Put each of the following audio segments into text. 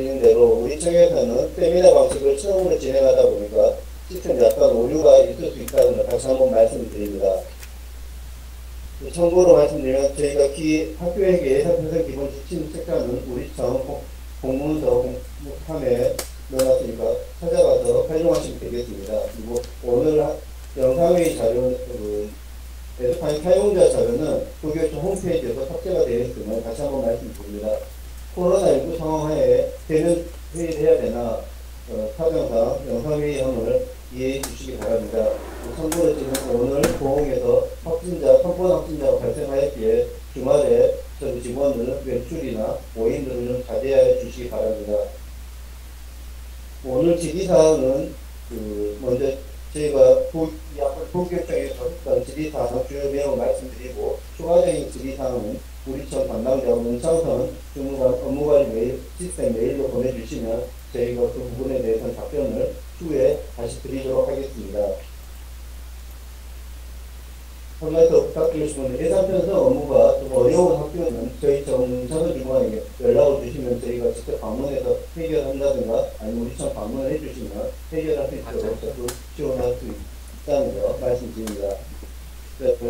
말씀드린 대로 우리 쪽에서는 세미나 방식을 처음으로 진행하다 보니까 시스템에 약간 오류가 있을 수 있다는 걸 다시 한번 말씀드립니다. 참고로 말씀드리면 저희가 학교에게 예산편성 기본 지침 책자는 우리청 공문서 공문함에 넣어놨으니까 찾아가서 활용하시면 되겠습니다. 그리고 오늘 영상회의 자료는 에듀파인 사용자 자료는 도교청 홈페이지에서 탑재가 되어 있음을 다시 한번 말씀드립니다. 코로나19 상황하에 대면 회의를 해야 되나 사정상 영상회의함을 이해해 주시기 바랍니다. 참고로 지금 오늘 고흥에서 선본 확진자가 발생하였기에 주말에 전 직원들 외출이나 모임들을 좀 자제해 주시기 바랍니다. 오늘 질의사항은 먼저 저희가 도교청에서 했던 질의사항 주요 내용을 말씀드리고 추가적인 질의사항은 우리청 담당자 문창선 주무관 업무관리 메일 시스템 메일로 보내주시면 저희가 그 부분에 대해서 답변을 추후에 다시 드리도록 하겠습니다. 한 가지 더 부탁드리시면 예산편성 업무가 좀 어려운 학교는 저희 문창선 주무관에게 연락을 주시면 저희가 직접 방문해서 해결한다든가 아니면 우리청 방문을 해주시면 해결할 수 있도록 적극 지원할 수 있다는 거 말씀드립니다.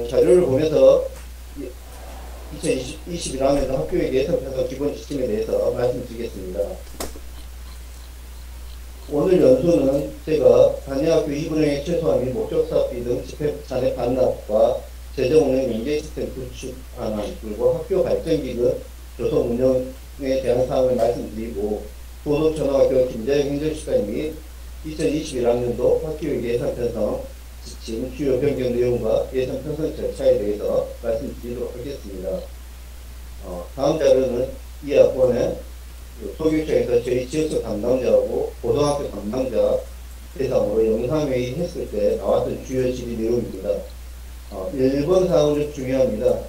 자료를 보면서 2021학년도 학교의 예산편성 기본 지침에 대해서 말씀드리겠습니다. 오늘 연수는 제가 단위학교 2분의 최소한 및 목적사업비 등 집회 잔액 반납과 재정운영 연계 시스템 구축 방안 그리고 학교 발전기금 조성 운영에 대한 사항을 말씀드리고 도덕천호학교 김자영 행정실장 및 2021학년도 학교의 예산편성 지침 주요 변경 내용과 예산편성 절차에 대해서 말씀드리도록 하겠습니다. 다음 자료는 이 학번에 도교청에서 저희 지역적 담당자하고 고등학교 담당자 대상으로 영상회의 했을 때 나왔던 주요 질의 내용입니다. 1번 사항은 좀 중요합니다.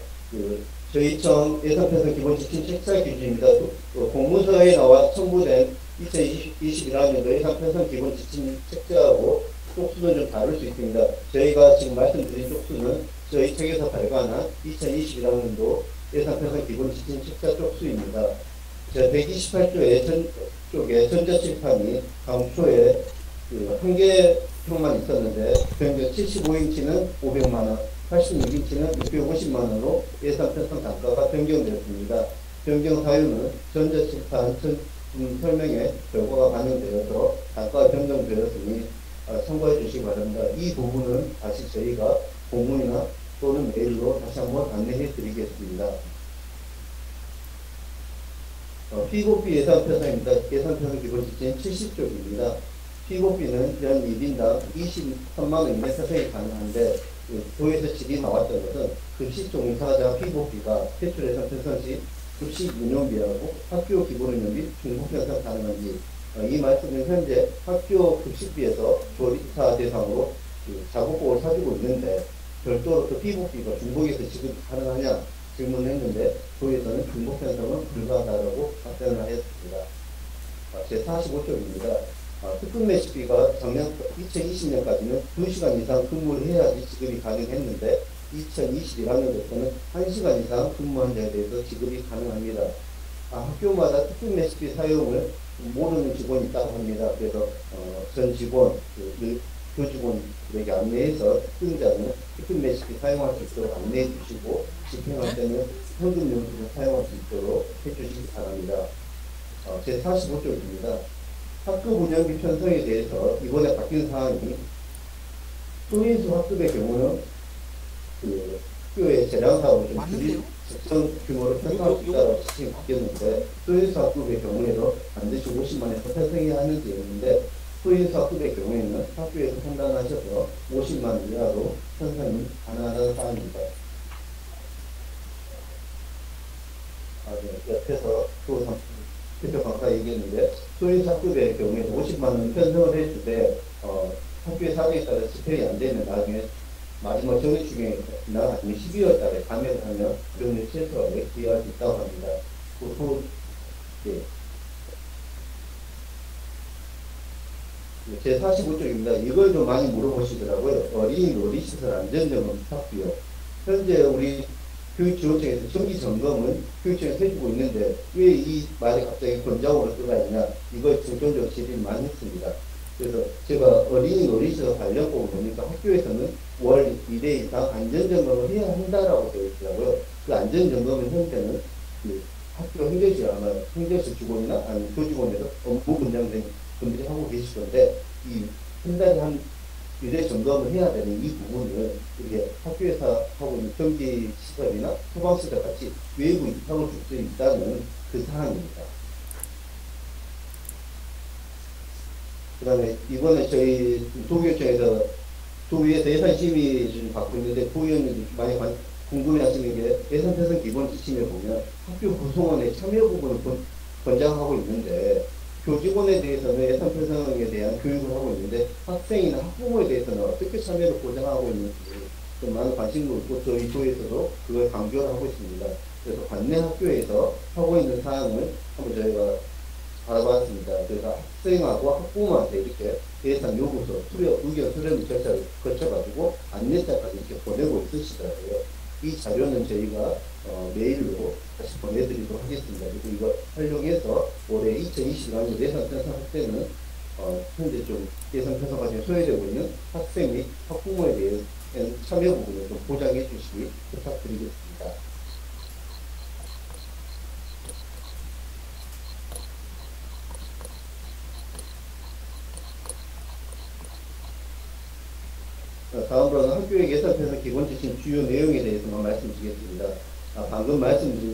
저희 청 예산편성 기본 지침 책자 기준입니다. 공문서에 나와 첨부된 2021학년도 예산편성 기본 지침 책자하고 쪽수는 좀 다를 수 있습니다. 저희가 지금 말씀드린 쪽수는 저희 책에서 발간한 2021학년도 예산편성 기본 지침 책자 쪽수입니다. 128조의 쪽에 전자칠판이 강초에 한 개표만 있었는데 변경 75인치는 500만원, 86인치는 650만원으로 예산 편성 단가가 변경되었습니다. 변경 사유는 전자칠판 설명에 결과가 반영되어서 단가가 변경되었으니 참고해 주시기 바랍니다. 이 부분은 다시 저희가 공문이나 또는 메일로 다시 한번 안내해 드리겠습니다. 피고비 예산편성입니다. 예산편성 기본 지침 70쪽입니다. 피고비는 연 1인당 23만원 이내 편성이 가능한데 도에서 질이 나왔던 것은 급식 종사자 피고비가 대출 예산 편성 시 급식 운영비하고 학교 기본운영비 중복 편성 가능한지 이 말씀은 현재 학교 급식비에서 조리사 대상으로 작업복을 사주고 있는데 별도로 그 피고비가 중복에서 지급이 가능하냐 질문했는데 도에서는 중복 편성은 불가하다고 답변을 하였습니다. 제45쪽입니다. 특근 매식비가 작년 2020년까지는 2시간 이상 근무를 해야지 지급이 가능했는데 2021학년부터는 1시간 이상 근무한 자에 대해서 지급이 가능합니다. 학교마다 특근 매식비 사용을 모르는 직원이 있다고 합니다. 그래서 전 직원, 교직원에게 안내해서 특근자는 특근 매식비 사용할 수 있도록 안내해 주시고 집행할 때는 현금 용수를 사용할 수 있도록 해주시기 바랍니다. 제45쪽입니다. 학급 운영비 편성에 대해서 이번에 바뀐 사항이 소인수 학급의 경우는 학교의 재량사업을 좀 줄일 적정 규모로 편성할 수 있다고 지침이 바뀌었는데 소인수 학급의 경우에도 반드시 50만에서 편성해야 하는 제도인데 소인수 학급의 경우에는 학교에서 판단하셔서 50만 이하로 편성이 가능하다는 사항입니다. 옆에서 대표 강사 얘기했는데 소인수 학급의 경우에 50만원 편성을 해주되 학교의 사정에 따라 집행이 안 되면 나중에 마지막 정기중이나 아니면 12월 달에 감액을 하면 그런 최소화에 기여할 수 있다고 합니다. 제45쪽입니다. 이걸 좀 많이 물어보시더라고요. 어린이 놀이시설 안전점검 부탁비요. 현재 우리 교육지원청에서 정기 점검은 교육청에서 해주고 있는데 왜 이 말이 갑자기 권장으로 들어가느냐, 이걸 중점적으로 질의를 많이 했습니다. 그래서 제가 어린이 놀이시설 관련법을 보니까 학교에서는 월 2회 이상 안전점검을 해야 한다라고 되어 있더라고요. 그 안전점검의 형태는 그 학교 행정실, 아마 행정실 직원이나 아니면 교직원에서 업무 분장된 분들이 하고 계실 건데, 이 한 달에 한 1회 점검을 해야 되는 이 부분을 이렇게 학교에서 하고 있는 경기시설이나 소방시설 같이 외부 이상을 줄 수 있다는 그 사항입니다. 그 다음에 이번에 저희 도교육청에서 도의에서 예산 심의 좀 받고 있는데 부의원님들이 많이 궁금해 하시는 게 예산 편성 기본 지침에 보면 학교 구성원의 참여 부분을 권장하고 있는데 교직원에 대해서는 예산 편성에 대한 교육을 하고 있는데 학생이나 학부모에 대해서는 어떻게 참여를 보장하고 있는지 좀 많은 관심도 있고 저희 도에서도 그걸 강조를 하고 있습니다. 그래서 관내 학교에서 하고 있는 사항을 한번 저희가 알아봤습니다. 그래서 학생하고 학부모한테 이렇게 예산 요구서, 의견 수렴 절차를 거쳐가지고 안내자까지 이렇게 보내고 있으시더라고요. 이 자료는 저희가 메일로 다시 보내드리도록 하겠습니다. 그리고 이거 활용해서 올해 2020년 예산 편성할 때는 현재 좀 예산 편성 과정에 소외되고 있는 학생 및 학부모에 대한 참여 부분을 좀 보장해 주시기 부탁드리겠습니다. 다음으로는 학교의 예산 편성 기본 지침 주요 내용에 대해서만 말씀드리겠습니다. 방금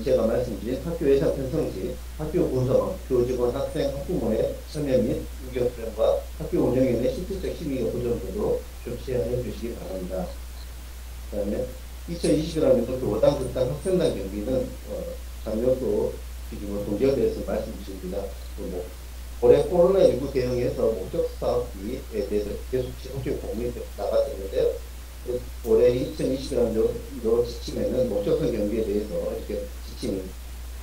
제가 말씀드린 학교 예산 편성 시 학교 구성, 교직원, 학생, 학부모의 참여 및 의견 수렴과 학교 운영에 실질적 심의가 보존되도록 조치하여 주시기 바랍니다. 그 다음에 2020년도 교당, 극단, 학생단 경비는 작년도 지금 동결돼서 말씀드립니다. 올해 코로나19 대응해서 목적 사업비에 대해서 계속 지속적인 공문이 나갔었는데요. 올해 2020년도 지침에는 목적성 경비에 대해서 이렇게 지침이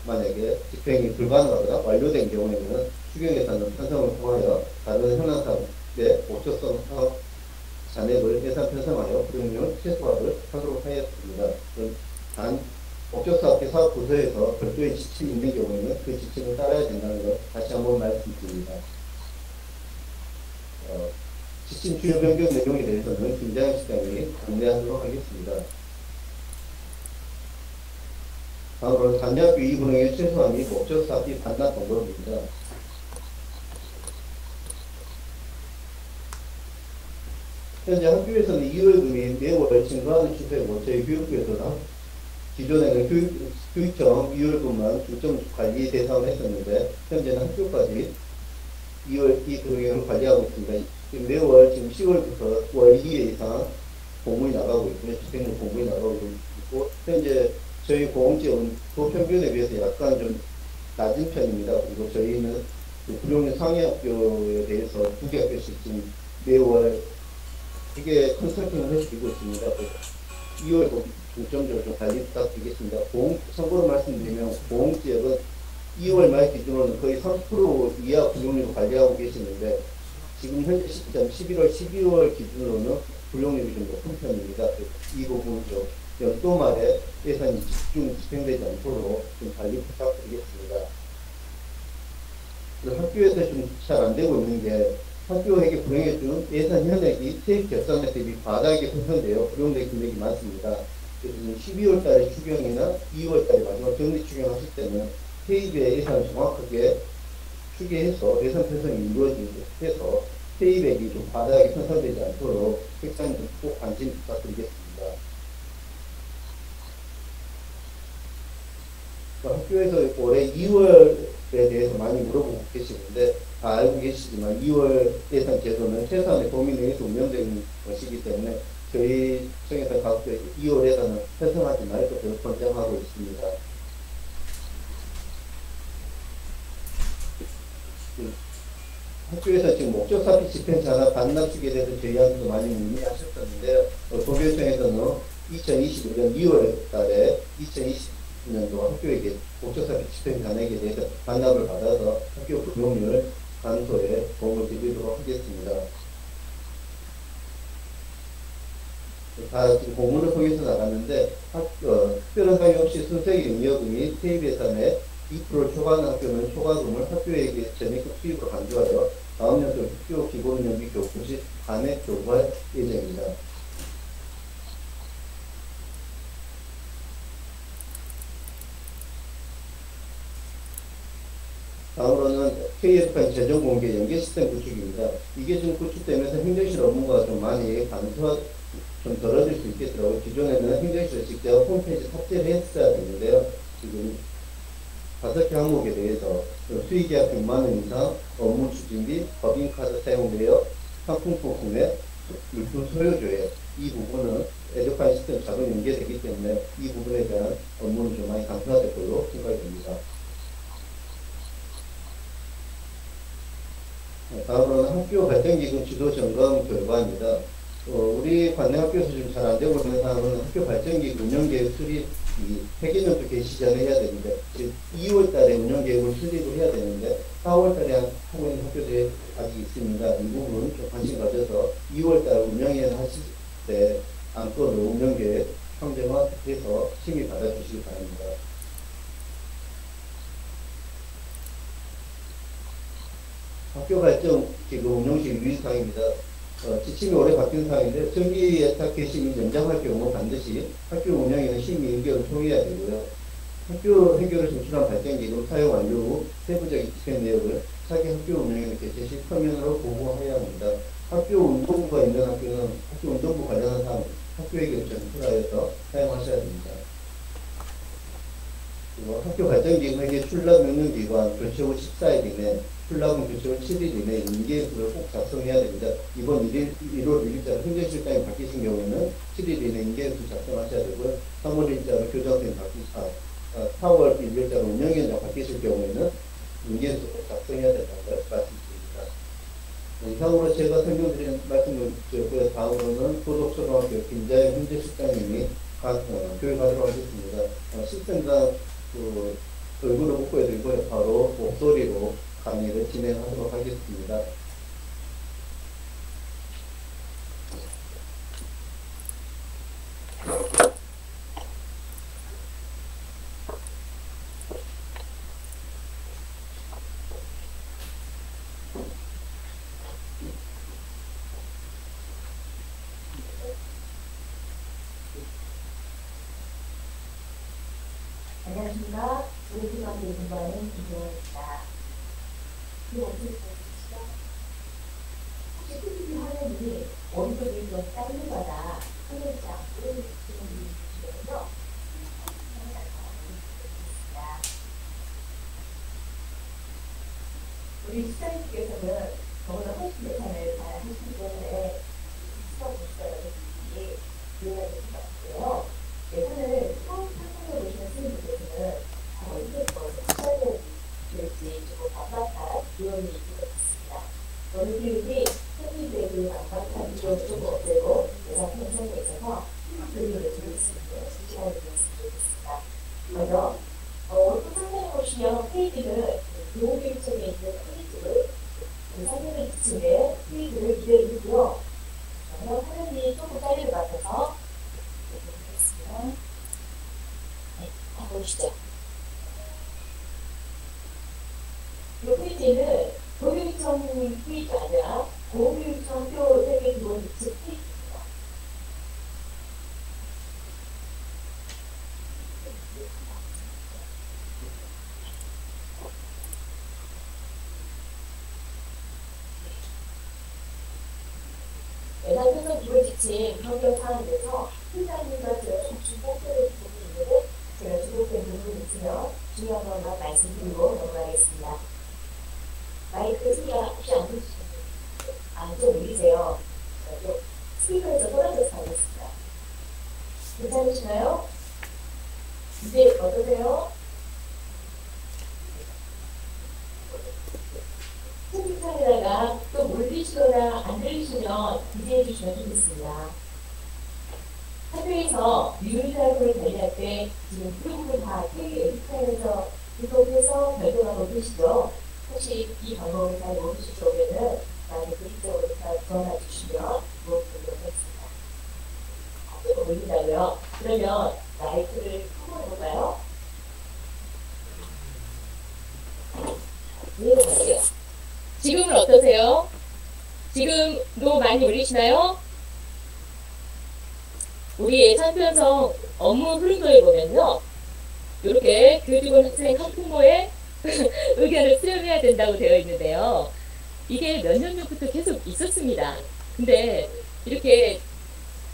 만약에 집행이 불가능하거나 완료된 경우에는 추경 예산을 편성을 통하여 다른 현안 사업의 목적성 사업 잔액을 예산 편성하여 불용률 최소화를 하도록 하였습니다. 단 목적사업비 사업 부서에서 별도의 지침이 있는 경우에는 그 지침을 따라야 된다는 걸 다시 한번 말씀드립니다. 지침 주요 변경 내용에 대해서는 김장현 시장이 안내하도록 하겠습니다. 다음으로 단위학교 이분행의 최소한이 목적사업비 반납 방법입니다. 현재 학교에서는 2월금이 매월 증가하는 추세고 저희 교육부에서는 기존에는 교육청 2월금만 중점 관리 대상을 했었는데 현재는 학교까지 2월 이 금액을 관리하고 있습니다. 매월 지금 10월부터 월 2회 이상 공문이 나가고 있고요. 집행률 공문이 나가고 있고 현재 저희 고용지역은 도평균에 비해서 약간 좀 낮은 편입니다. 그리고 저희는 불용률 상위 학교에 대해서 2개 학교씩 지금 매월 이게 컨설팅을 해주고 있습니다. 2월 중점적으로 좀 관리 부탁드리겠습니다. 참고로 말씀드리면 보험지역은 2월 말 기준으로는 거의 30% 이하 불용률을 관리하고 계시는데 지금 현재 시점 11월, 12월 기준으로는 불용률이 좀 높은 편입니다. 이 부분을 좀 연도 말에 예산이 집행되지 않도록 좀 관리 부탁드리겠습니다. 학교에서 좀 잘 안 되고 있는 게 학교에게 불용해준 예산 현액이 세입 결산액 대비 과다하게 편성되어 불용된 금액이 많습니다. 그래서 12월 달에 추경이나 2월 달에 마지막 정리 추경하실 때는 세입의 예산을 정확하게 추계해서 예산 편성이 이루어지게 해서 세입액이 좀 과다하게 편성되지 않도록 책상님 꼭 관심 부탁드리겠습니다. 학교에서 올해 2월에 대해서 많이 물어보고 계시는데 다 알고 계시지만 2월 예산 제도는 최소한의 범위 내에서 운영되는 것이기 때문에 저희 청에서 각 2월 예산은 편성하지 말 것을 권장하고 있습니다. 학교에서 지금 목적사업비 집행자나 반납축에 대해서 저희한테도 많이 문의하셨었는데요. 도교청에서는 2021년 2월 달에 2020년도 학교에게 목적사업비 집행잔액에 대해서 반납을 받아서 학교 불용률 감소에 도움을 드리도록 하겠습니다. 다 지금 공문을 통해서 나갔는데 특별한 사유 없이 순수하게 영역금 및 세입 예산의 2%를 초과하는 학교는 초과금을 학교에게 전액적 수입으로 간주하여 다음 연도 학교 기본연비 교부 시 반액 교부할 예정입니다. 다음으로는 KF판 재정 공개 연계 시스템 구축입니다. 이게 지금 구축되면서 행정실 업무가 좀 많이 간소화 좀 덜어질 수 있겠더라고요. 기존에는 행정실에 직접 홈페이지 탑재를 했어야 되는데요. 지금 5개 항목에 대해서 수의계약 100만 원 이상, 업무 추진비, 법인카드 사용되어 상품권 구매, 물품 소요 조회 이 부분은 에듀파이 시스템 자동 연계되기 때문에 이 부분에 대한 업무는 좀 많이 간소화될 걸로 생각이 됩니다. 다음은 학교 발전기금 지도 점검 결과입니다. 우리 관내학교에서 지금 잘 안 되고 있는 사항은 학교 발전기금 운영계획 수립이 회계년도 개시 전에 해야 되는데, 즉 2월 달에 운영계획을 수립을 해야 되는데 4월 달에 하고 있는 학교들이 아직 있습니다. 이 부분 좀 관심 가져서 2월 달 운영회를 하실 때 안건을 운영계획 평정화해서 심의 받아주시기 바랍니다. 학교 발전 기금 운영식 유의사항입니다. 지침이 올해 바뀐 사항인데 정기 예탁 개시를 연장할 경우 반드시 학교 운영에는 심의 의결을 소개해야 되고요. 학교 해결을 진출한 발전기금 사용 완료 후 세부적인 집행 내역을 차기 학교 운영에는 개최 시 서면으로 보고해야 합니다. 학교 운동부가 있는 학교는 학교 운동부 관련한 사항 학교 해결 전출하여서 사용하셔야 됩니다. 그리고 학교 발전기금에게 출납 명령기관 교체 후 14일 이내 출납은 교체 후 7일 이내 인계서를 꼭 작성해야 됩니다. 이번 1월 1일자로 행정실장이 바뀌신 경우에는 7일 이내 인계서 작성하셔야 되고요. 3월 1일자로 교장선생님 4월 1일자로 운영위원장 바뀌실 경우에는 인계서 꼭 작성해야 된다고 말씀드립니다. 이상으로 제가 설명드린 말씀을 드렸고요. 다음으로는 도덕초등학교 김자영 행정실장님이 교육하도록 하겠습니다. 시스템상 얼굴을 묶어드리고요. 바로 목소리로 강의를 진행하도록 하겠습니다. 안녕하십니까. 우리 중학교 공부하는 김정은입니다. 이 어떻게 보시죠? 혹시 PPT 화면이 오른쪽이 좀 짧은거나 화면이 안 보이는 분이 계시거든요. 우리 시청자님께서는 저보다 훨씬 예산을 잘 하시기 때문에 시청자분들이 이해가 되실 것 같고요. 예산을 처음 상상해 보시는 선생님께서는 어떻게 하셔야 될지 조금 반박한 비용이 있을 것 같습니다. 저는 교육이 선생님들의 그 반박한 비용을 조금 없애고 예산 편성에 있어서 교육을 드릴 수 있는 시간을 드렸으면 좋겠습니다. 먼저 또 상상해 보시면 페이지는 교육청에 있는 페이지를 상상을 지침에 페이지를 기대해주고요. 그래서 화면이 조금 짧은 것 같아서 네, 보시죠. 이 페이지는 교육청 페이지가 아니라 교육청 표 세계 기본 규칙 페이지입니다. 예산 편성 기본 지침 변경 사항에서 팀장님과 제가 주목될 부분이 있는데 제가 주목된 부분이 있으면 중요한 것만 말씀드리고 넘어가겠습니다. 마이크 소리가 혹시 안 들리시는 분? 좀 울리세요. 스피커에서 떨어져서 하겠습니다. 괜찮으시나요? 이제 어떠세요? 채팅창에다가 또 물리시거나 안 들리시면 기재해 주시면 좋겠습니다. 학교에서 유일하고를 관리할 때 지금 프로그램 다 에듀파일에서 구독해서 발송하고 계시죠? 혹시 이 방법을 잘 모르실 경우에는 나한테 개인적으로 전화 주시면 도움드리도록 하겠습니다. 조금 올린다고요? 그러면 라이트를 켜고 해볼까요? 내려가세요. 지금은 어떠세요? 지금도 많이 울리시나요? 우리 예산 편성 업무 흐름도에 보면요. 이렇게 교직원 학생 학부모의 의견을 수렴해야 된다고 되어 있는데요. 이게 몇 년 전부터 계속 있었습니다. 근데 이렇게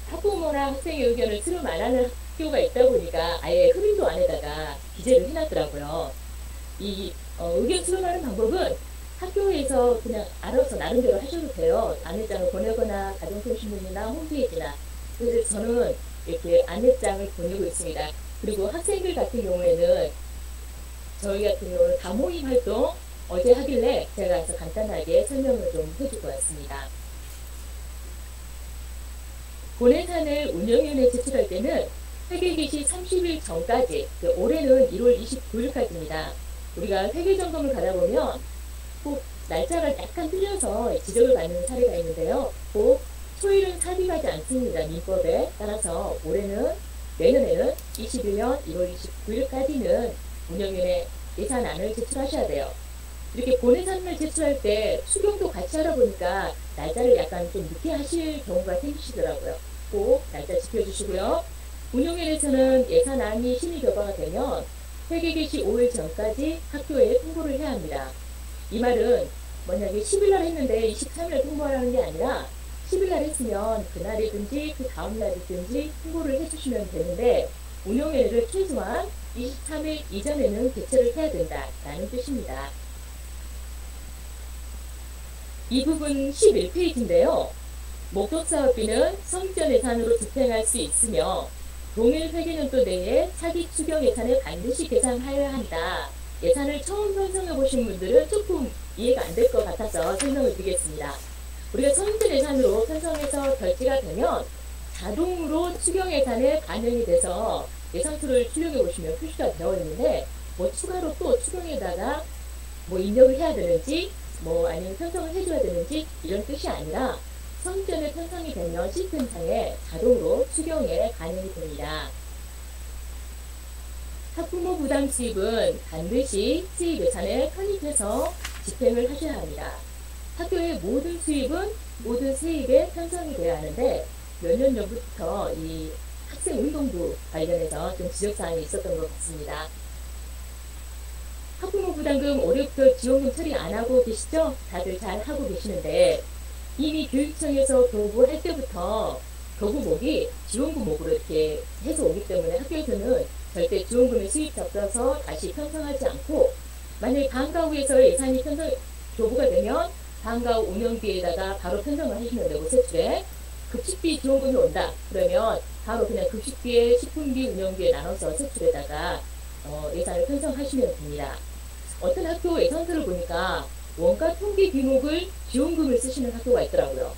학부모나 학생의 의견을 수렴 안 하는 학교가 있다 보니까 아예 흐름도 안에다가 기재를 해놨더라고요. 이 의견 수렴하는 방법은 학교에서 그냥 알아서 나름대로 하셔도 돼요. 안내장을 보내거나 가정통신문이나 홈페이지나. 그래서 저는 이렇게 안내장을 보내고 있습니다. 그리고 학생들 같은 경우에는 저희 같은 경우는 다모임 활동 어제 하길래 제가 가서 간단하게 설명을 좀 해주고 왔습니다. 본예산을 운영위원회에 제출할 때는 회계 개시 30일 전까지, 올해는 1월 29일까지입니다. 우리가 회계 점검을 가다 보면 꼭 날짜가 약간 틀려서 지적을 받는 사례가 있는데요. 꼭 초일은 삽입하지 않습니다. 민법에 따라서 올해는 내년에는 21년 1월 29일까지는 운영위원회 예산안을 제출하셔야 돼요. 이렇게 본예산을 제출할 때 수경도 같이 하다 보니까 날짜를 약간 좀 늦게 하실 경우가 생기시더라고요. 꼭 날짜 지켜주시고요. 운영위원회에서는 예산안이 심의 결과가 되면 회계 개시 5일 전까지 학교에 통보를 해야 합니다. 이 말은 만약에 10일날 했는데 23일날 통보하라는 게 아니라 10일날 했으면 그날이든지 그 다음날이든지 통보를 해주시면 되는데 운영위원회를 최소한 23일 이전에는 개최를 해야 된다라는 뜻입니다. 이 부분 11페이지인데요. 목적사업비는 성전 예산으로 집행할 수 있으며 동일 회계년도 내에 차기 추경 예산을 반드시 계산하여야 한다. 예산을 처음 편성해 보신 분들은 조금 이해가 안 될 것 같아서 설명을 드리겠습니다. 우리가 성전 예산으로 편성해서 결제가 되면 자동으로 추경 예산에 반영이 돼서 예산표를 출력해 보시면 표시가 되어 있는데 추가로 또 추경에다가 입력을 해야 되는지 아니면 편성을 해줘야 되는지 이런 뜻이 아니라 성전에 편성이 되면 시스템상에 자동으로 추경에 반영이 됩니다. 학부모 부담 수입은 반드시 수입 예산에 편입해서 집행을 하셔야 합니다. 학교의 모든 수입은 모든 수입에 편성이 되어야 하는데 몇 년 전부터 이 학생운동부 관련해서 좀 지적사항이 있었던 것 같습니다. 학부모 부담금 올해부터 지원금 처리 안 하고 계시죠? 다들 잘 하고 계시는데 이미 교육청에서 교부할 때부터 교부목이 지원금목으로 이렇게 해서 오기 때문에 학교에서는 절대 지원금의 수입 잡혀서 다시 편성하지 않고 만약에 방과후에서 예산이 교부가 되면 방과후 운영비에다가 바로 편성을 하시면 되고 세출에 급식비 지원금이 온다. 그러면 바로 그냥 급식비에 식품비 운영비에 나눠서 세출에다가 예산을 편성하시면 됩니다. 어떤 학교 예산서를 보니까 원가 통계 비목을 지원금을 쓰시는 학교가 있더라고요.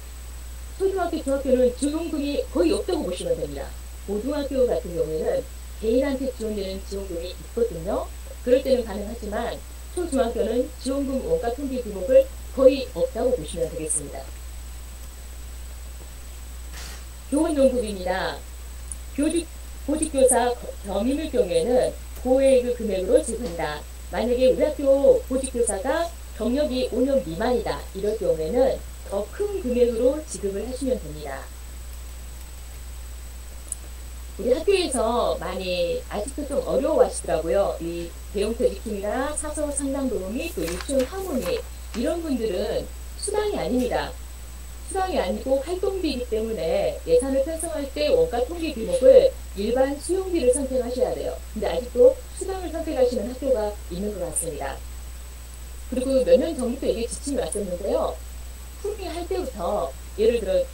초등학교, 중학교는 지원금이 거의 없다고 보시면 됩니다. 고등학교 같은 경우에는 개인한테 지원되는 지원금이 있거든요. 그럴 때는 가능하지만 초중학교는 지원금 원가 통계 비목을 거의 없다고 보시면 되겠습니다. 교원연구비입니다. 보직교사 겸임일 경우에는 고액의 금액으로 지급한다. 만약에 우리 학교 보직교사가 경력이 5년 미만이다. 이럴 경우에는 더 큰 금액으로 지급을 하시면 됩니다. 우리 학교에서 많이 아직도 좀 어려워하시더라고요. 이 배움퇴직팀이나 사서 상담도우 및 또 유치원 학원이 이런 분들은 수당이 아닙니다. 수당이 아니고 활동비이기 때문에 예산을 편성할 때 원가 통계 비목을 일반 수용비를 선택하셔야 돼요. 근데 아직도 수당을 선택하시는 학교가 있는 것 같습니다. 그리고 몇 년 전부터 이게 지침이 왔었는데요. 품위할 때부터 예를 들어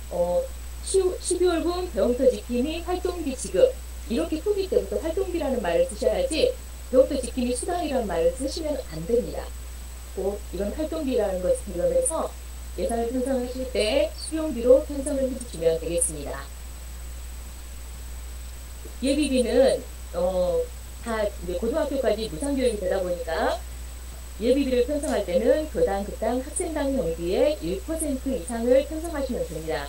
12월분 배움터지킴이 활동비 지급 이렇게 품위 때부터 활동비라는 말을 쓰셔야지 배움터지킴이 수당이라는 말을 쓰시면 안 됩니다. 꼭 이건 활동비라는 것을 기점해서 예산을 편성하실 때 수용비로 편성을 해주시면 되겠습니다. 예비비는 다 이제 고등학교까지 무상교육이 되다 보니까 예비비를 편성할 때는 교당, 급당, 학생당 경비의 1% 이상을 편성하시면 됩니다.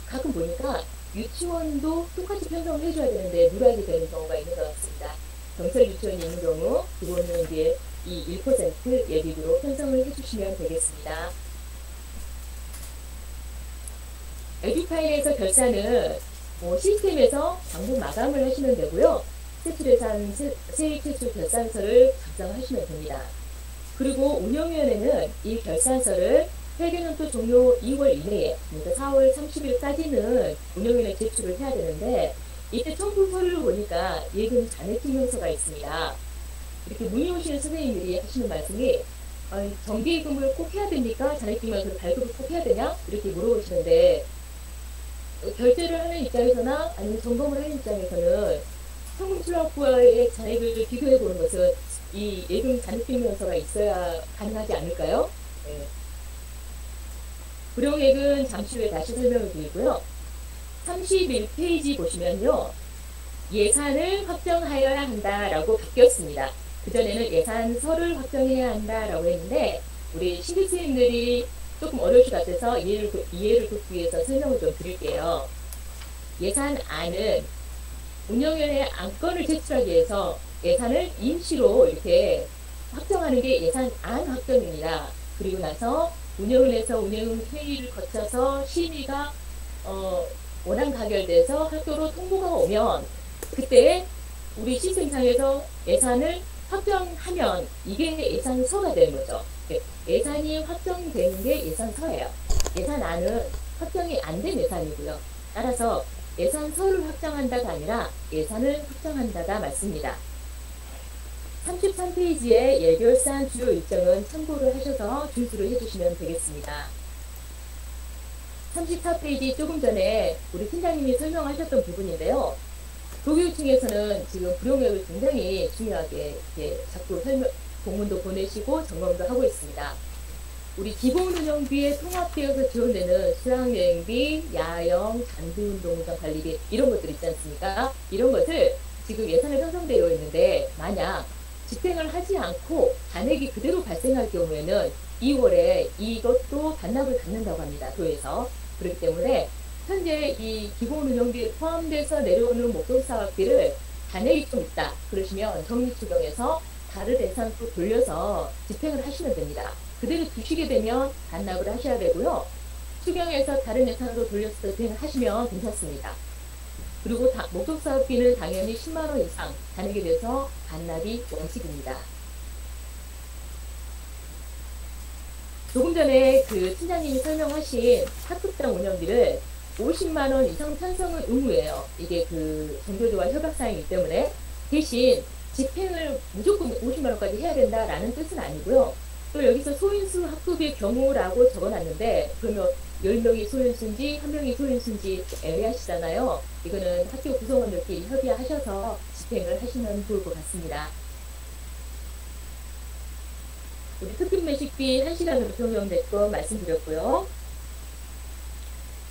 가끔 보니까 유치원도 똑같이 편성을 해줘야 되는데 누락이 되는 경우가 있는 것 같습니다. 경찰 유치원이 있는 경우 기본 운영비의 이 1% 예비비로 편성을 해주시면 되겠습니다. 에듀파인에서 결산은 시스템에서 방문 마감을 하시면 되고요. 세출예산 세액 세출 결산서를 작성하시면 됩니다. 그리고 운영위원회는 이 결산서를 회계년도 종료 2월 이내에, 그러니까 4월 30일까지는 운영위원회 제출을 해야 되는데, 이때 첨부 서류를 보니까 예금 잔액 증명서가 있습니다. 이렇게 문의 오시는 선생님들이 하시는 말씀이 정기예금을 꼭 해야 됩니까? 잔액 증명서를 발급을 꼭 해야 되냐? 이렇게 물어보시는데, 결제를 하는 입장에서나 아니면 점검을 하는 입장에서는 현금출납부와의 잔액을 비교해 보는 것은 이 예금 잔액증명서가 있어야 가능하지 않을까요? 네. 불용액은 잠시 후에 다시 설명을 드리고요. 31페이지 보시면요. 예산을 확정하여야 한다라고 바뀌었습니다. 그전에는 예산서를 확정해야 한다라고 했는데 우리 신입생님들이 조금 어려우실 것 같아서 이해를 돕기 위해서 설명을 좀 드릴게요. 예산안은 운영위원회 안건을 제출하기 위해서 예산을 임시로 이렇게 확정하는 게 예산안 확정입니다. 그리고 나서 운영위원회에서 운영회의를 거쳐서 심의가 원안 가결돼서 학교로 통보가 오면 그때 우리 시스템상에서 예산을 확정하면 이게 예산서가 되는 거죠. 예산이 확정되는 게 예산서예요. 예산안은 확정이 안 된 예산이고요. 따라서 예산서를 확정한다가 아니라 예산을 확정한다가 맞습니다. 33페이지의 예결산 주요 일정은 참고를 하셔서 준수를 해주시면 되겠습니다. 34페이지 조금 전에 우리 팀장님이 설명하셨던 부분인데요. 도교육청에서는 지금 불용액을 굉장히 중요하게 이렇게 자꾸 공문도 보내시고 점검도 하고 있습니다. 우리 기본운영비에 통합되어서 지원되는 수학여행비, 야영, 잔디운동장 관리비 이런 것들 있지 않습니까? 이런 것을 지금 예산에 편성되어 있는데 만약 집행을 하지 않고 잔액이 그대로 발생할 경우에는 2월에 이것도 반납을 받는다고 합니다. 도에서. 그렇기 때문에 현재 이 기본운영비에 포함돼서 내려오는 목돈사업비를 잔액이 좀 있다. 그러시면 정리추경에서 다른 예산으로 돌려서 집행을 하시면 됩니다. 그대로 두시게 되면 반납을 하셔야 되고요. 추경에서 다른 예산으로 돌려서 집행을 하시면 괜찮습니다. 그리고 목돈사업비는 당연히 10만원 이상 잔액에 대해서 반납이 원칙입니다. 조금 전에 그 팀장님이 설명하신 학급당 운영비를 50만원 이상 편성은 의무예요. 이게 그 전교조와 협약사항이기 때문에 대신 집행을 무조건 50만원까지 해야 된다라는 뜻은 아니고요. 또 여기서 소인수 학급의 경우라고 적어놨는데 그러면 10명이 소인수인지 1명이 소인수인지 애매하시잖아요. 이거는 학교 구성원들끼리 협의하셔서 집행을 하시면 좋을 것 같습니다. 우리 특급 매식비 1시간으로 변경됐고 말씀드렸고요.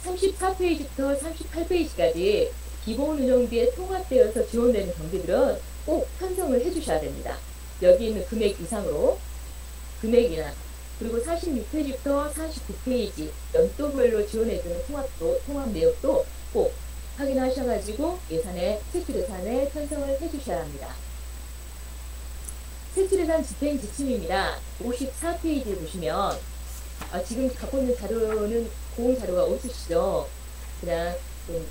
34페이지부터 38페이지까지 기본 운영비에 통합되어서 지원되는 경비들은 꼭 편성을 해주셔야 됩니다. 여기 있는 금액 이상으로 금액이나 그리고 46페이지부터 49페이지 연도별로 지원해주는 통합 내역도 꼭 확인하셔가지고 세출예산에 편성을 해주셔야 합니다. 세출예산 집행 지침입니다. 54페이지에 보시면 지금 갖고 있는 자료는 고온 자료가 없으시죠? 그냥 좀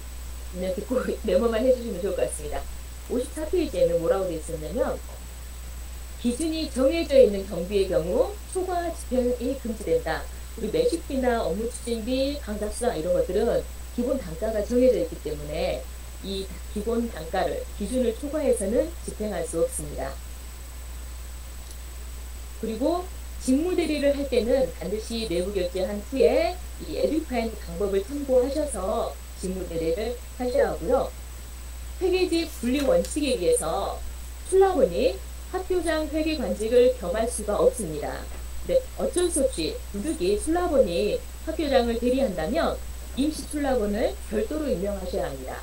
듣고 메모만 해주시면 좋을 것 같습니다. 54페이지에는 뭐라고 되어 있었냐면 기준이 정해져 있는 경비의 경우 초과 집행이 금지된다. 우리 매식비나 업무 추진비, 강사수당 이런 것들은 기본 단가가 정해져 있기 때문에 이 기본 단가를 기준을 초과해서는 집행할 수 없습니다. 그리고 직무대리를 할 때는 반드시 내부 결제한 후에 이 에듀파인 방법을 참고하셔서 직무대리를 하셔야 하고요. 회계직 분리 원칙에 의해서 출납원이 학교장 회계관직을 겸할 수가 없습니다. 근데 어쩔 수 없이 부득이 출납원이 학교장을 대리한다면 임시 출납원을 별도로 임명하셔야 합니다.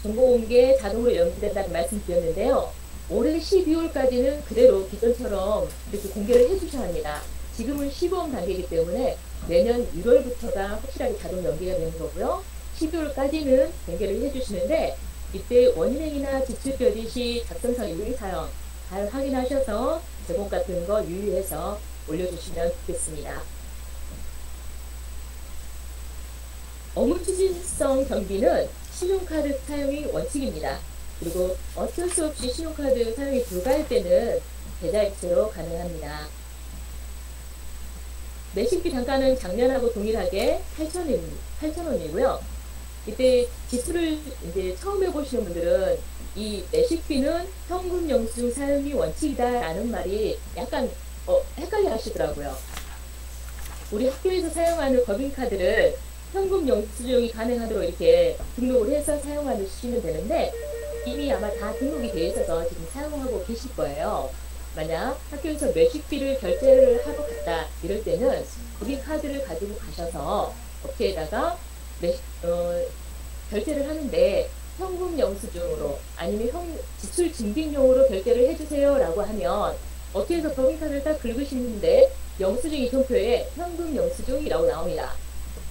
정보공개 자동으로 연기된다는 말씀 드렸는데요. 올해 12월까지는 그대로 기존처럼 이렇게 공개를 해주셔야 합니다. 지금은 시범 단계이기 때문에 내년 1월부터가 확실하게 자동 연계가 되는 거고요. 12월까지는 연계를 해주시는데 이때 원인행위나 지출표지 시 작성상 유의사항 잘 확인하셔서 제목 같은 거 유의해서 올려주시면 좋겠습니다. 업무 추진성 경비는 신용카드 사용이 원칙입니다. 그리고 어쩔 수 없이 신용카드 사용이 불가할 때는 계좌이체로 가능합니다. 매식비 단가는 작년하고 동일하게 8,000원이고요. 이때 지수를 이제 처음 해보시는 분들은 이 매식비는 현금 영수증 사용이 원칙이다라는 말이 약간 헷갈려 하시더라고요. 우리 학교에서 사용하는 법인카드를 현금 영수증이 가능하도록 이렇게 등록을 해서 사용하시면 되는데 이미 아마 다 등록이 되어 있어서 지금 사용하고 계실 거예요. 만약 학교에서 매식비를 결제를 하러 갔다 이럴 때는 법인카드를 가지고 가셔서 업체에다가 결제를 하는데 현금 영수증으로 아니면 지출 증빙용으로 결제를 해주세요 라고 하면 업체에서 법인카드를 딱 긁으시는데 영수증 이통표에 현금 영수증이라고 나옵니다.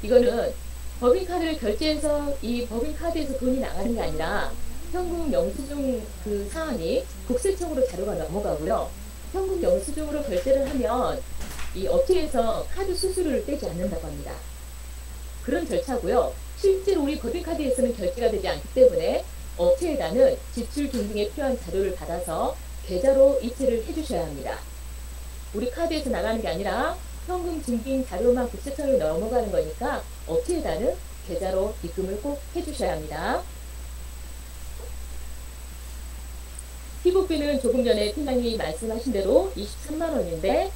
이거는 법인카드를 결제해서 이 법인카드에서 돈이 나가는 게 아니라 현금 영수증 그 사안이 국세청으로 자료가 넘어가고요. 현금 영수증으로 결제를 하면 이 업체에서 카드 수수료를 떼지 않는다고 합니다. 그런 절차고요. 실제로 우리 법인카드에서는 결제가 되지 않기 때문에 업체에다는 지출 증빙에 필요한 자료를 받아서 계좌로 이체를 해주셔야 합니다. 우리 카드에서 나가는 게 아니라 현금 증빙 자료만 국세청에 넘어가는 거니까 업체에다는 계좌로 입금을 꼭 해주셔야 합니다. 피복비는 조금 전에 팀장님이 말씀하신 대로 23만 원인데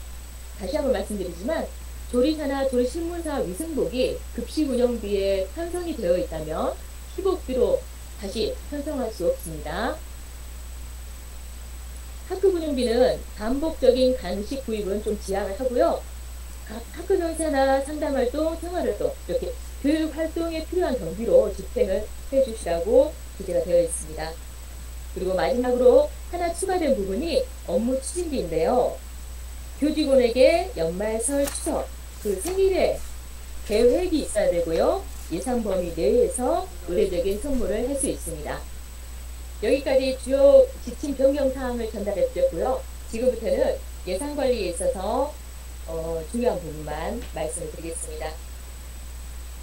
다시 한번 말씀드리지만 조리사나 조리실문사 위생복이 급식 운영비에 편성이 되어 있다면 피복비로 다시 편성할 수 없습니다. 학급 운영비는 반복적인 간식 구입은 좀 지양을 하고요. 각 학급 행사나 상담활동, 생활활동 이렇게 교육활동에 필요한 경비로 집행을 해주시라고 기재가 되어 있습니다. 그리고 마지막으로 하나 추가된 부분이 업무 추진비인데요. 교직원에게 연말, 설, 추석 그 생일에 계획이 있어야 되고요. 예상 범위 내에서 의례적인 선물을 할 수 있습니다. 여기까지 주요 지침 변경 사항을 전달해 드렸고요. 지금부터는 예산 관리에 있어서 중요한 부분만 말씀을 드리겠습니다.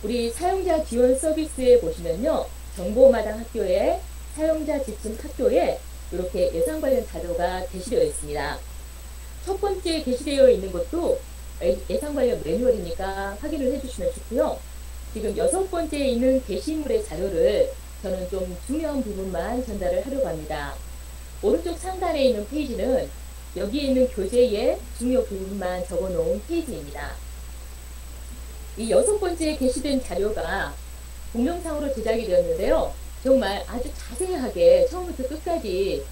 우리 사용자 지원 서비스에 보시면요. 정보마당 학교에 사용자 지침 학교에 이렇게 예산 관련 자료가 게시되어 있습니다. 첫 번째 게시되어 있는 것도 예산 관련 매뉴얼이니까 확인을 해주시면 좋고요. 지금 6번째에 있는 게시물의 자료를 저는 좀 중요한 부분만 전달을 하려고 합니다. 오른쪽 상단에 있는 페이지는 여기에 있는 교재의 중요 부분만 적어놓은 페이지입니다. 이 6번째에 게시된 자료가 동영상으로 제작이 되었는데요. 정말 아주 자세하게 처음부터 끝까지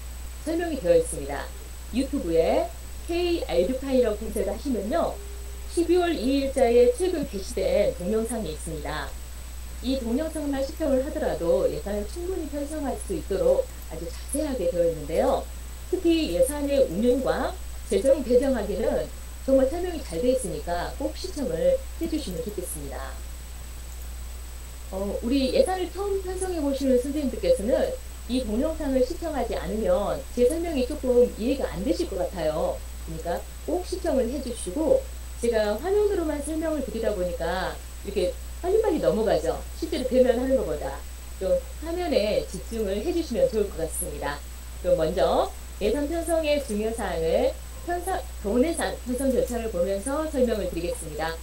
설명이 되어 있습니다. 유튜브에 K-에듀파이라고 검색을 하시면요. 12월 2일자에 최근 게시된 동영상이 있습니다. 이 동영상만 시청을 하더라도 예산을 충분히 편성할 수 있도록 아주 자세하게 되어 있는데요. 특히 예산의 운영과 재정 배정하기는 정말 설명이 잘 되어 있으니까 꼭 시청을 해주시면 좋겠습니다. 우리 예산을 처음 편성해 보시는 선생님들께서는 이 동영상을 시청하지 않으면 제 설명이 조금 이해가 안 되실 것 같아요. 그러니까 꼭 시청을 해주시고 제가 화면으로만 설명을 드리다 보니까 이렇게 빨리빨리 넘어가죠. 실제로 대면하는 것보다 좀 화면에 집중을 해주시면 좋을 것 같습니다. 그럼 먼저 예산 편성의 중요사항을 본예산 편성 절차를 보면서 설명을 드리겠습니다.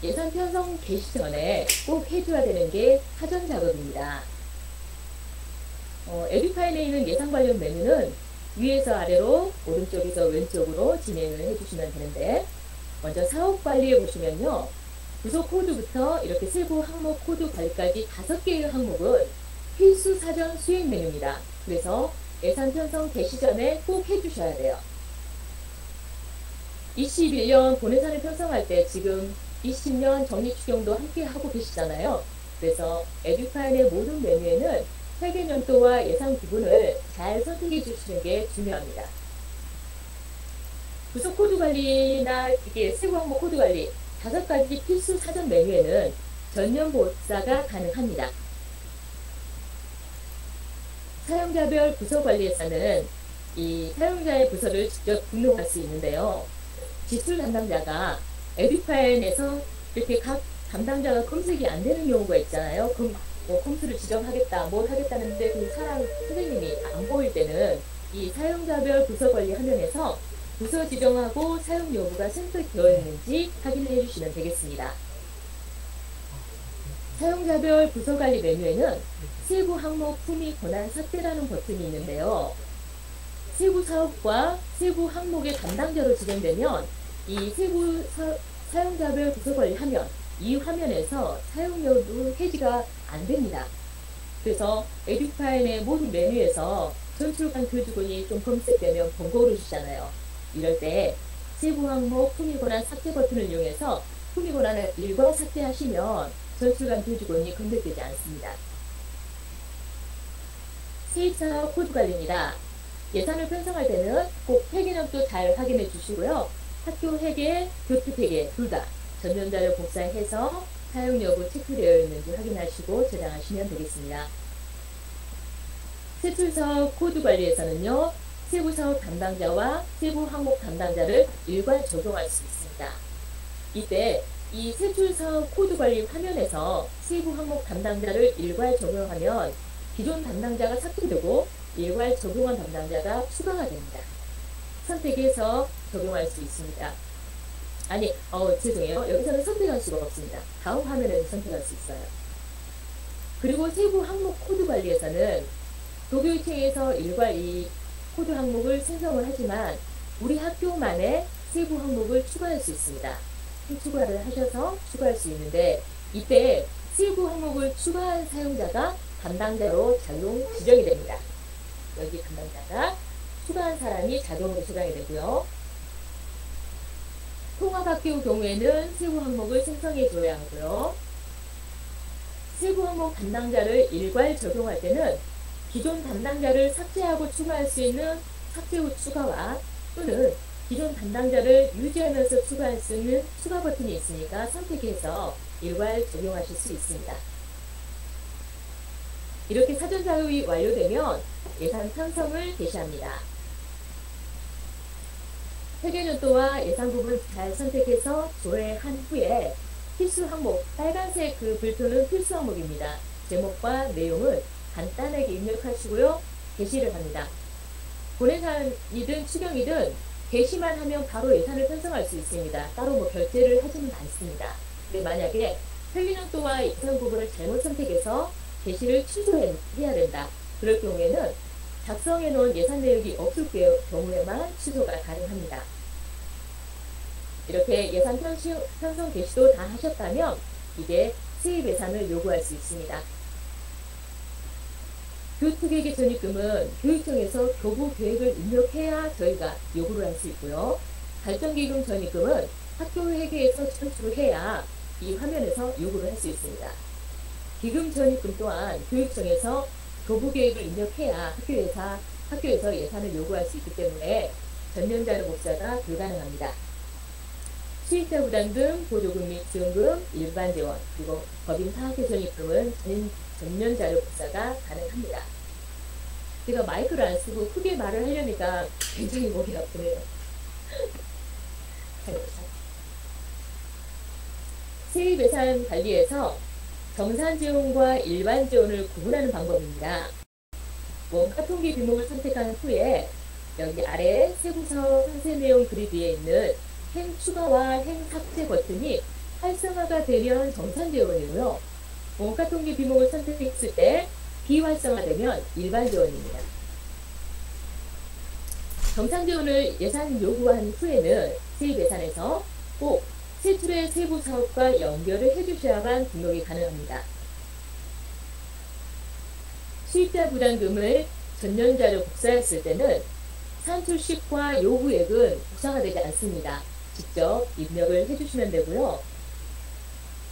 예산 편성 개시 전에 꼭 해줘야 되는 게 사전 작업입니다. 에듀파인에 있는 예산 관련 메뉴는 위에서 아래로 오른쪽에서 왼쪽으로 진행을 해주시면 되는데 먼저 사업 관리에 보시면요. 부서 코드부터 이렇게 세부 항목 코드 관리까지 5개의 항목은 필수 사전 수행 메뉴입니다. 그래서 예산 편성 개시 전에 꼭 해주셔야 돼요. 21년 본예산을 편성할 때 지금 20년 정리 추경도 함께 하고 계시잖아요. 그래서 에듀파인의 모든 메뉴에는 회계연도와 예산 구분을 잘 선택해 주시는 게 중요합니다. 부서 코드 관리나 이게 세부 항목 코드 관리 5가지 필수 사전 메뉴에는 전면 복사가 가능합니다. 사용자별 부서 관리에서는 이 사용자의 부서를 직접 등록할 수 있는데요. 지출 담당자가 에듀파일에서 이렇게 각 담당자가 검색이 안 되는 경우가 있잖아요. 그럼 뭐 컴퓨터를 지정하겠다, 뭘 하겠다는데 그 사람 선생님이 안 보일 때는 이 사용자별 부서 관리 화면에서 부서 지정하고 사용 여부가 선택되어 있는지 확인해 주시면 되겠습니다. 사용자별 부서 관리 메뉴에는 세부 항목 품위 권한 삭제라는 버튼이 있는데요. 세부 사업과 세부 항목의 담당자로 지정되면 이 세부 사용자별 부서 관리 화면, 이 화면에서 사용 여부 해지가 안 됩니다. 그래서 에듀파일의 모든 메뉴에서 전출관 교직원이 좀 검색되면 번거로우 시잖아요. 이럴 때 세부 항목 품위 권한 삭제 버튼을 이용해서 품위 권한을 일괄 삭제하시면 전출관 교직원이 검색되지 않습니다. 세입사 코드 관리입니다. 예산을 편성할 때는 꼭 회계력도 잘 확인해 주시고요. 학교 회계, 교특 회계 둘 다 전면자료 복사해서 사용 여부 체크되어 있는지 확인하시고 저장하시면 되겠습니다. 세출사업 코드 관리에서는요. 세부사업 담당자와 세부 항목 담당자를 일괄 적용할 수 있습니다. 이때 이 세출사업 코드 관리 화면에서 세부 항목 담당자를 일괄 적용하면 기존 담당자가 삭제되고 일괄 적용한 담당자가 추가가 됩니다. 선택해서 적용할 수 있습니다. 아니, 죄송해요. 여기서는 선택할 수가 없습니다. 다음 화면에서 선택할 수 있어요. 그리고 세부 항목 코드 관리에서는 도교육청에서 일괄 이 코드 항목을 생성을 하지만 우리 학교만의 세부 항목을 추가할 수 있습니다. 추가를 하셔서 추가할 수 있는데 이때 세부 항목을 추가한 사용자가 담당자로 자동 지정이 됩니다. 여기 담당자가 추가한 사람이 자동으로 저장이 되고요. 통합학교 경우에는 세부 항목을 생성해 줘야 하고요. 세부 항목 담당자를 일괄 적용할 때는 기존 담당자를 삭제하고 추가할 수 있는 삭제 후 추가와 또는 기존 담당자를 유지하면서 추가할 수 있는 추가 버튼이 있으니까 선택해서 일괄 적용하실 수 있습니다. 이렇게 사전 작업이 완료되면 예산 편성을 개시합니다. 회계연도와 예산 부분 잘 선택해서 조회한 후에 필수 항목, 빨간색 그 불표는 필수 항목입니다. 제목과 내용을 간단하게 입력하시고요. 게시를 합니다. 본예산이든 추경이든 게시만 하면 바로 예산을 편성할 수 있습니다. 따로 뭐 결제를 하지는 않습니다. 근데 만약에 회계연도와 예산 부분을 잘못 선택해서 게시를 취소해야 된다. 그럴 경우에는 작성해 놓은 예산 내역이 없을 경우에만 취소가 가능합니다. 이렇게 예산 편성 게시도 다 하셨다면 이제 세입 예산을 요구할 수 있습니다. 교특회계 전입금은 교육청에서 교부 계획을 입력해야 저희가 요구를 할 수 있고요. 발전기금 전입금은 학교 회계에서 전출을 해야 이 화면에서 요구를 할 수 있습니다. 기금 전입금 또한 교육청에서 교부 계획을 입력해야 학교에서 예산을 요구할 수 있기 때문에 전면자료 복사가 불가능합니다. 수익자 부담금, 보조금 및 지원금, 일반 재원, 그리고 법인 사학교 전입금은 전면자료 복사가 가능합니다. 제가 마이크를 안 쓰고 크게 말을 하려니까 굉장히 목이 아프네요. 세입 예산 관리에서 정산 지원과 일반 지원을 구분하는 방법입니다. 원가 통계 비목을 선택한 후에 여기 아래 세부사업 상세 내용 그리드에 있는 행 추가와 행 삭제 버튼이 활성화가 되면 정산 지원이고요. 원가 통계 비목을 선택했을 때 비활성화되면 일반 지원입니다. 정산 지원을 예산 요구한 후에는 세입 예산에서 꼭 세출의 세부 사업과 연결을 해주셔야만 등록이 가능합니다. 수익자 부담금을 전년자료 복사했을 때는 산출식과 요구액은 복사가 되지 않습니다. 직접 입력을 해주시면 되고요.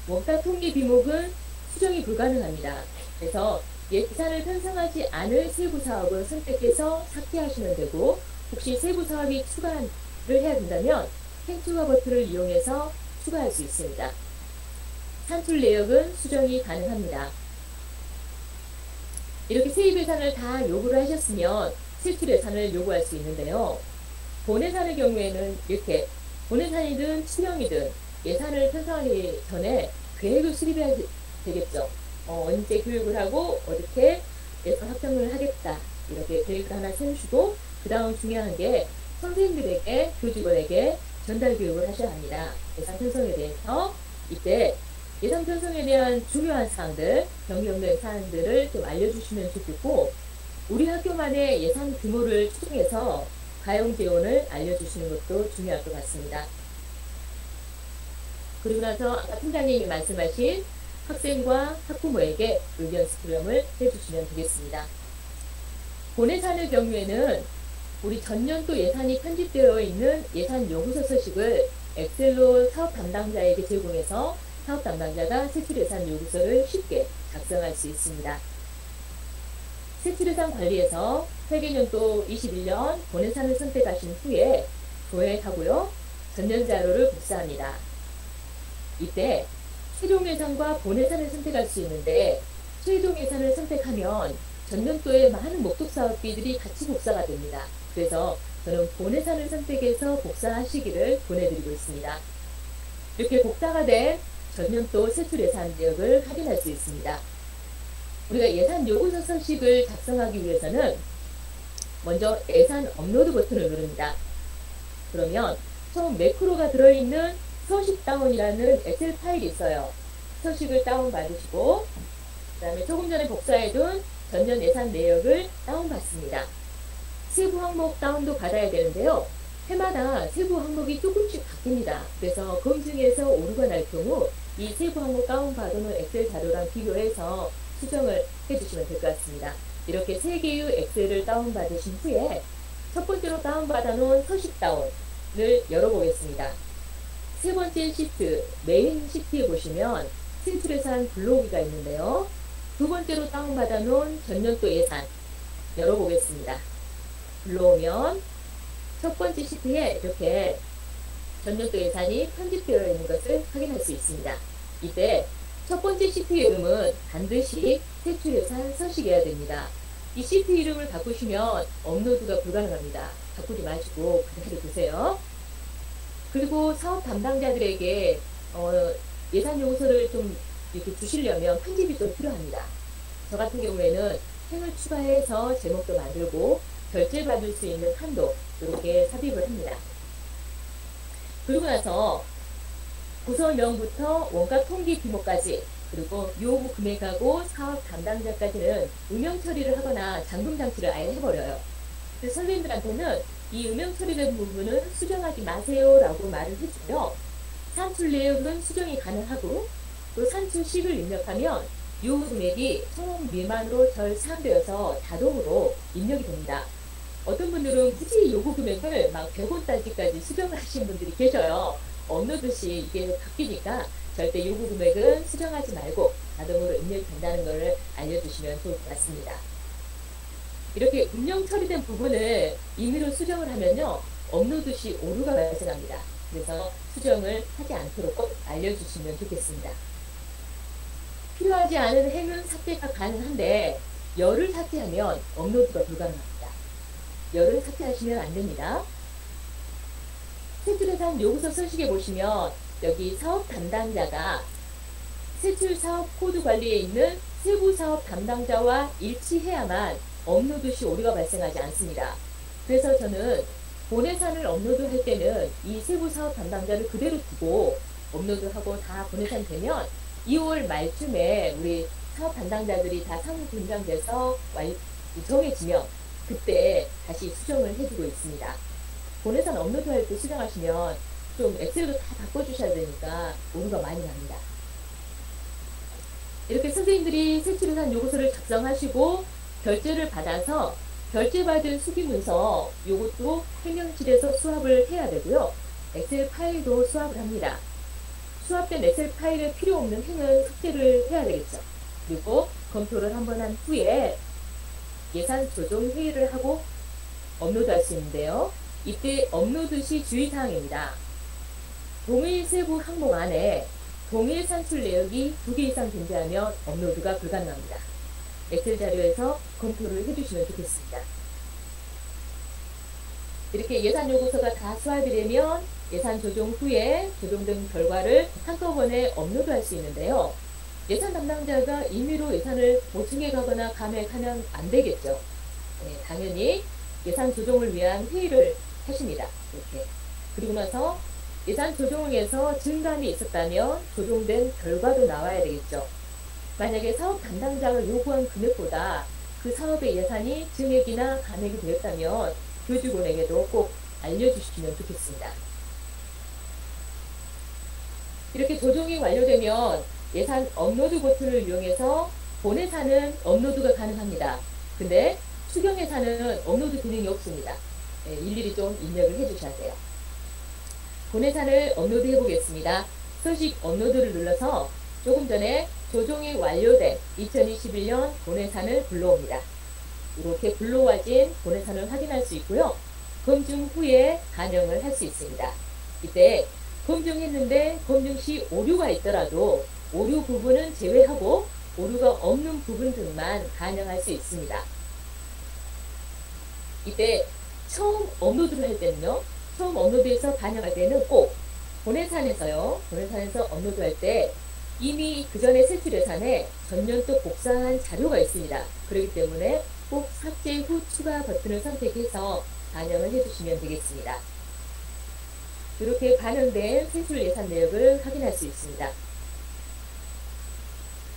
원가 통계 비목은 수정이 불가능합니다. 그래서 예산을 편성하지 않을 세부 사업을 선택해서 삭제하시면 되고 혹시 세부 사업이 추가한 해야 된다면 행추가 버튼을 이용해서 추가할 수 있습니다. 산출 내역은 수정이 가능합니다. 이렇게 세입 예산을 다 요구를 하셨으면 세출 예산을 요구할 수 있는데요. 본예산의 경우에는 이렇게 본예산이든 추경이든 예산을 편성하기 전에 계획을 수립해야 되겠죠. 언제 교육을 하고 어떻게 예산 확정을 하겠다 이렇게 계획을 하나 세우시고 그 다음 중요한 게 선생님들에게 교직원에게 전달 교육을 하셔야 합니다. 예산 편성에 대해서 이때 예산 편성에 대한 중요한 사항들, 경기 없는 사항들을 좀 알려주시면 좋겠고 우리 학교만의 예산 규모를 추정해서 가용 재원을 알려주시는 것도 중요할 것 같습니다. 그리고 나서 아까 팀장님이 말씀하신 학생과 학부모에게 의견 수렴을 해주시면 되겠습니다. 본예산의 경우에는 우리 전년도 예산이 편집되어 있는 예산 요구서 서식을 엑셀로 사업 담당자에게 제공해서 사업 담당자가 세출예산 요구서를 쉽게 작성할 수 있습니다. 세출예산 관리에서 회계연도 21년 본예산을 선택하신 후에 조회하고요. 전년 자료를 복사합니다. 이때 최종 예산과 본예산을 선택할 수 있는데 최종 예산을 선택하면 전년도에 많은 목록 사업비들이 같이 복사가 됩니다. 그래서 저는 본예산을 선택해서 복사하시기를 권해드리고 있습니다. 이렇게 복사가 된 전년도 세출 예산 내역을 확인할 수 있습니다. 우리가 예산 요구서 서식을 작성하기 위해서는 먼저 예산 업로드 버튼을 누릅니다. 그러면 처음 매크로가 들어있는 서식 다운이라는 엑셀 파일이 있어요. 서식을 다운받으시고 그 다음에 조금 전에 복사해둔 전년 예산 내역을 다운받습니다. 세부 항목 다운도 받아야 되는데요. 해마다 세부 항목이 조금씩 바뀝니다. 그래서 검증해서 오류가 날 경우 이 세부 항목 다운받은 엑셀 자료랑 비교해서 수정을 해주시면 될 것 같습니다. 이렇게 3개의 엑셀을 다운받으신 후에 첫 번째로 다운받아 놓은 서식 다운을 열어보겠습니다. 세 번째 시트, 메인 시트에 보시면 세출예산 블록이가 있는데요. 두 번째로 다운받아 놓은 전년도 예산 열어보겠습니다. 불러오면 첫 번째 시트에 이렇게 전년도 예산이 편집되어 있는 것을 확인할 수 있습니다. 이때 첫 번째 시트 이름은 반드시 세출예산 서식이어야 됩니다. 이 시트 이름을 바꾸시면 업로드가 불가능합니다. 바꾸지 마시고 그대로 두세요. 그리고 사업 담당자들에게 예산 요구서를 좀 이렇게 주시려면 편집이 좀 필요합니다. 저 같은 경우에는 행을 추가해서 제목도 만들고 결제받을 수 있는 한도 이렇게 삽입을 합니다. 그리고 나서 구설명부터 원가 통기 규모까지 그리고 요구 금액하고 사업 담당자까지는 음영 처리를 하거나 잠금 장치를 아예 해버려요. 그래서 선생님들한테는 이 음영 처리된 부분은 수정하지 마세요 라고 말을 해주고요. 산출 내역은 수정이 가능하고 또 산출식을 입력하면 요구 금액이 1,000원 미만으로 절상되어서 자동으로 입력이 됩니다. 어떤 분들은 굳이 요구 금액을 막 100원까지까지 수정하신 분들이 계셔요. 업로드 시 이게 바뀌니까 절대 요구 금액은 수정하지 말고 자동으로 입력이 된다는 것을 알려주시면 좋을 것 같습니다. 이렇게 음영 처리된 부분을 임의로 수정을 하면요. 업로드 시 오류가 발생합니다. 그래서 수정을 하지 않도록 꼭 알려주시면 좋겠습니다. 필요하지 않은 행은 삭제가 가능한데 열을 삭제하면 업로드가 불가능합니다. 열을 삭제하시면 안 됩니다. 세출예산 요구서 서식에 보시면 여기 사업 담당자가 세출 사업 코드 관리에 있는 세부 사업 담당자와 일치해야만 업로드 시 오류가 발생하지 않습니다. 그래서 저는 본예산을 업로드할 때는 이 세부 사업 담당자를 그대로 두고 업로드하고 다 본예산 되면 2월 말쯤에 우리 사업 담당자들이 다 상호 분장돼서 정해지면 그때 다시 수정을 해주고 있습니다. 본예산 업로드할 때 수정하시면 좀 엑셀도 다 바꿔주셔야 되니까 오류가 많이 납니다. 이렇게 선생님들이 세출예산 요구서를 작성하시고 결제를 받아서 결제받은 수기문서 요것도 행정실에서 수합을 해야 되고요. 엑셀 파일도 수합을 합니다. 수합된 엑셀 파일에 필요 없는 행은 삭제를 해야 되겠죠. 그리고 검토를 한번 한 후에 예산 조정 회의를 하고 업로드할 수 있는데요. 이때 업로드 시 주의사항입니다. 동일 세부 항목 안에 동일 산출 내역이 2개 이상 존재하면 업로드가 불가능합니다. 엑셀 자료에서 검토를 해주시면 좋겠습니다. 이렇게 예산 요구서가 다 수합이 되면 예산 조정 후에 조정된 결과를 한꺼번에 업로드할 수 있는데요. 예산 담당자가 임의로 예산을 증액하거나 감액하면 안 되겠죠. 네, 당연히 예산 조정을 위한 회의를 하십니다. 이렇게. 그리고 나서 예산 조정을 위해서 증감이 있었다면 조정된 결과도 나와야 되겠죠. 만약에 사업 담당자가 요구한 금액보다 그 사업의 예산이 증액이나 감액이 되었다면 교직원에게도 꼭 알려주시면 좋겠습니다. 이렇게 조정이 완료되면 예산 업로드 버튼을 이용해서 본 예산은 업로드가 가능합니다. 근데 추경 예산은 업로드 기능이 없습니다. 네, 일일이 좀 입력을 해주셔야 돼요. 본 예산을 업로드 해보겠습니다. 서식 업로드를 눌러서 조금 전에 조정이 완료된 2021년 본 예산을 불러옵니다. 이렇게 불러와진 본 예산을 확인할 수 있고요. 검증 후에 반영을 할 수 있습니다. 이때 검증했는데 검증 시 오류가 있더라도 오류 부분은 제외하고 오류가 없는 부분들만 반영할 수 있습니다. 이때 처음 업로드를 할 때는요. 처음 업로드해서 반영할 때는 꼭 본예산에서요. 본예산에서 업로드할 때 이미 그 전에 세출 예산에 전년도 복사한 자료가 있습니다. 그렇기 때문에 꼭 삭제 후 추가 버튼을 선택해서 반영을 해주시면 되겠습니다. 이렇게 반영된 세출 예산 내역을 확인할 수 있습니다.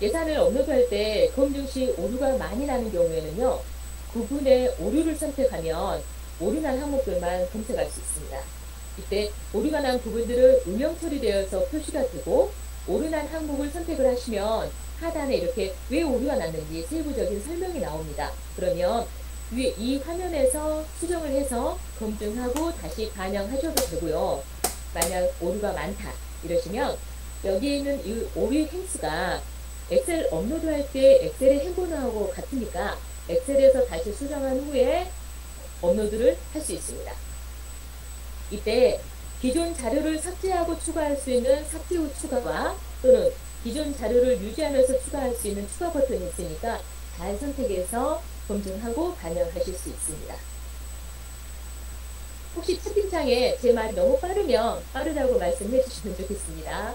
예산을 업로드할 때 검증 시 오류가 많이 나는 경우에는요. 구분의 오류를 선택하면 오류난 항목들만 검색할 수 있습니다. 이때 오류가 난 부분들은 음영 처리되어서 표시가 되고 오류난 항목을 선택을 하시면 하단에 이렇게 왜 오류가 났는지 세부적인 설명이 나옵니다. 그러면 위에 이 화면에서 수정을 해서 검증하고 다시 반영하셔도 되고요. 만약 오류가 많다 이러시면 여기에 있는 이 오류 행수가 엑셀 업로드할 때 엑셀의 행번호하고 같으니까 엑셀에서 다시 수정한 후에 업로드를 할 수 있습니다. 이때 기존 자료를 삭제하고 추가할 수 있는 삭제 후 추가와 또는 기존 자료를 유지하면서 추가할 수 있는 추가 버튼이 있으니까 잘 선택해서 검증하고 반영하실 수 있습니다. 혹시 채팅창에 제 말이 너무 빠르면 빠르다고 말씀해 주시면 좋겠습니다.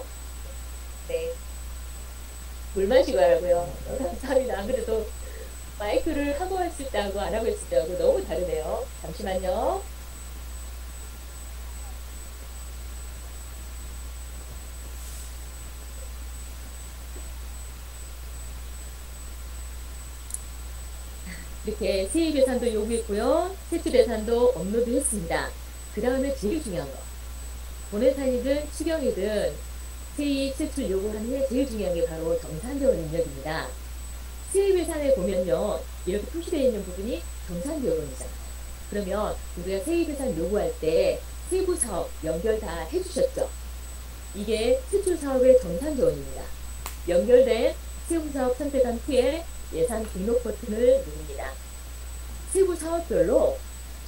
네. 물 마시고 하라고요. 감사합니다. 안 그래도 마이크를 하고 했을 때하고 안 하고 했을 때하고 너무 다르네요. 잠시만요. 이렇게 세입 예산도 요구했고요. 세출 예산도 업로드 했습니다. 그 다음에 제일 중요한 거. 본예산이든 추경이든 세입 세출 요구하는 게 제일 중요한 게 바로 정산재원 입력입니다. 세입 예산에 보면요. 이렇게 표시되어 있는 부분이 정산재원이잖아요. 그러면 우리가 세입 예산 요구할 때 세부 사업 연결 다 해주셨죠? 이게 세출 사업의 정산재원입니다. 연결된 세부 사업 선택한 후에 예산 등록 버튼을 누릅니다. 세부 사업별로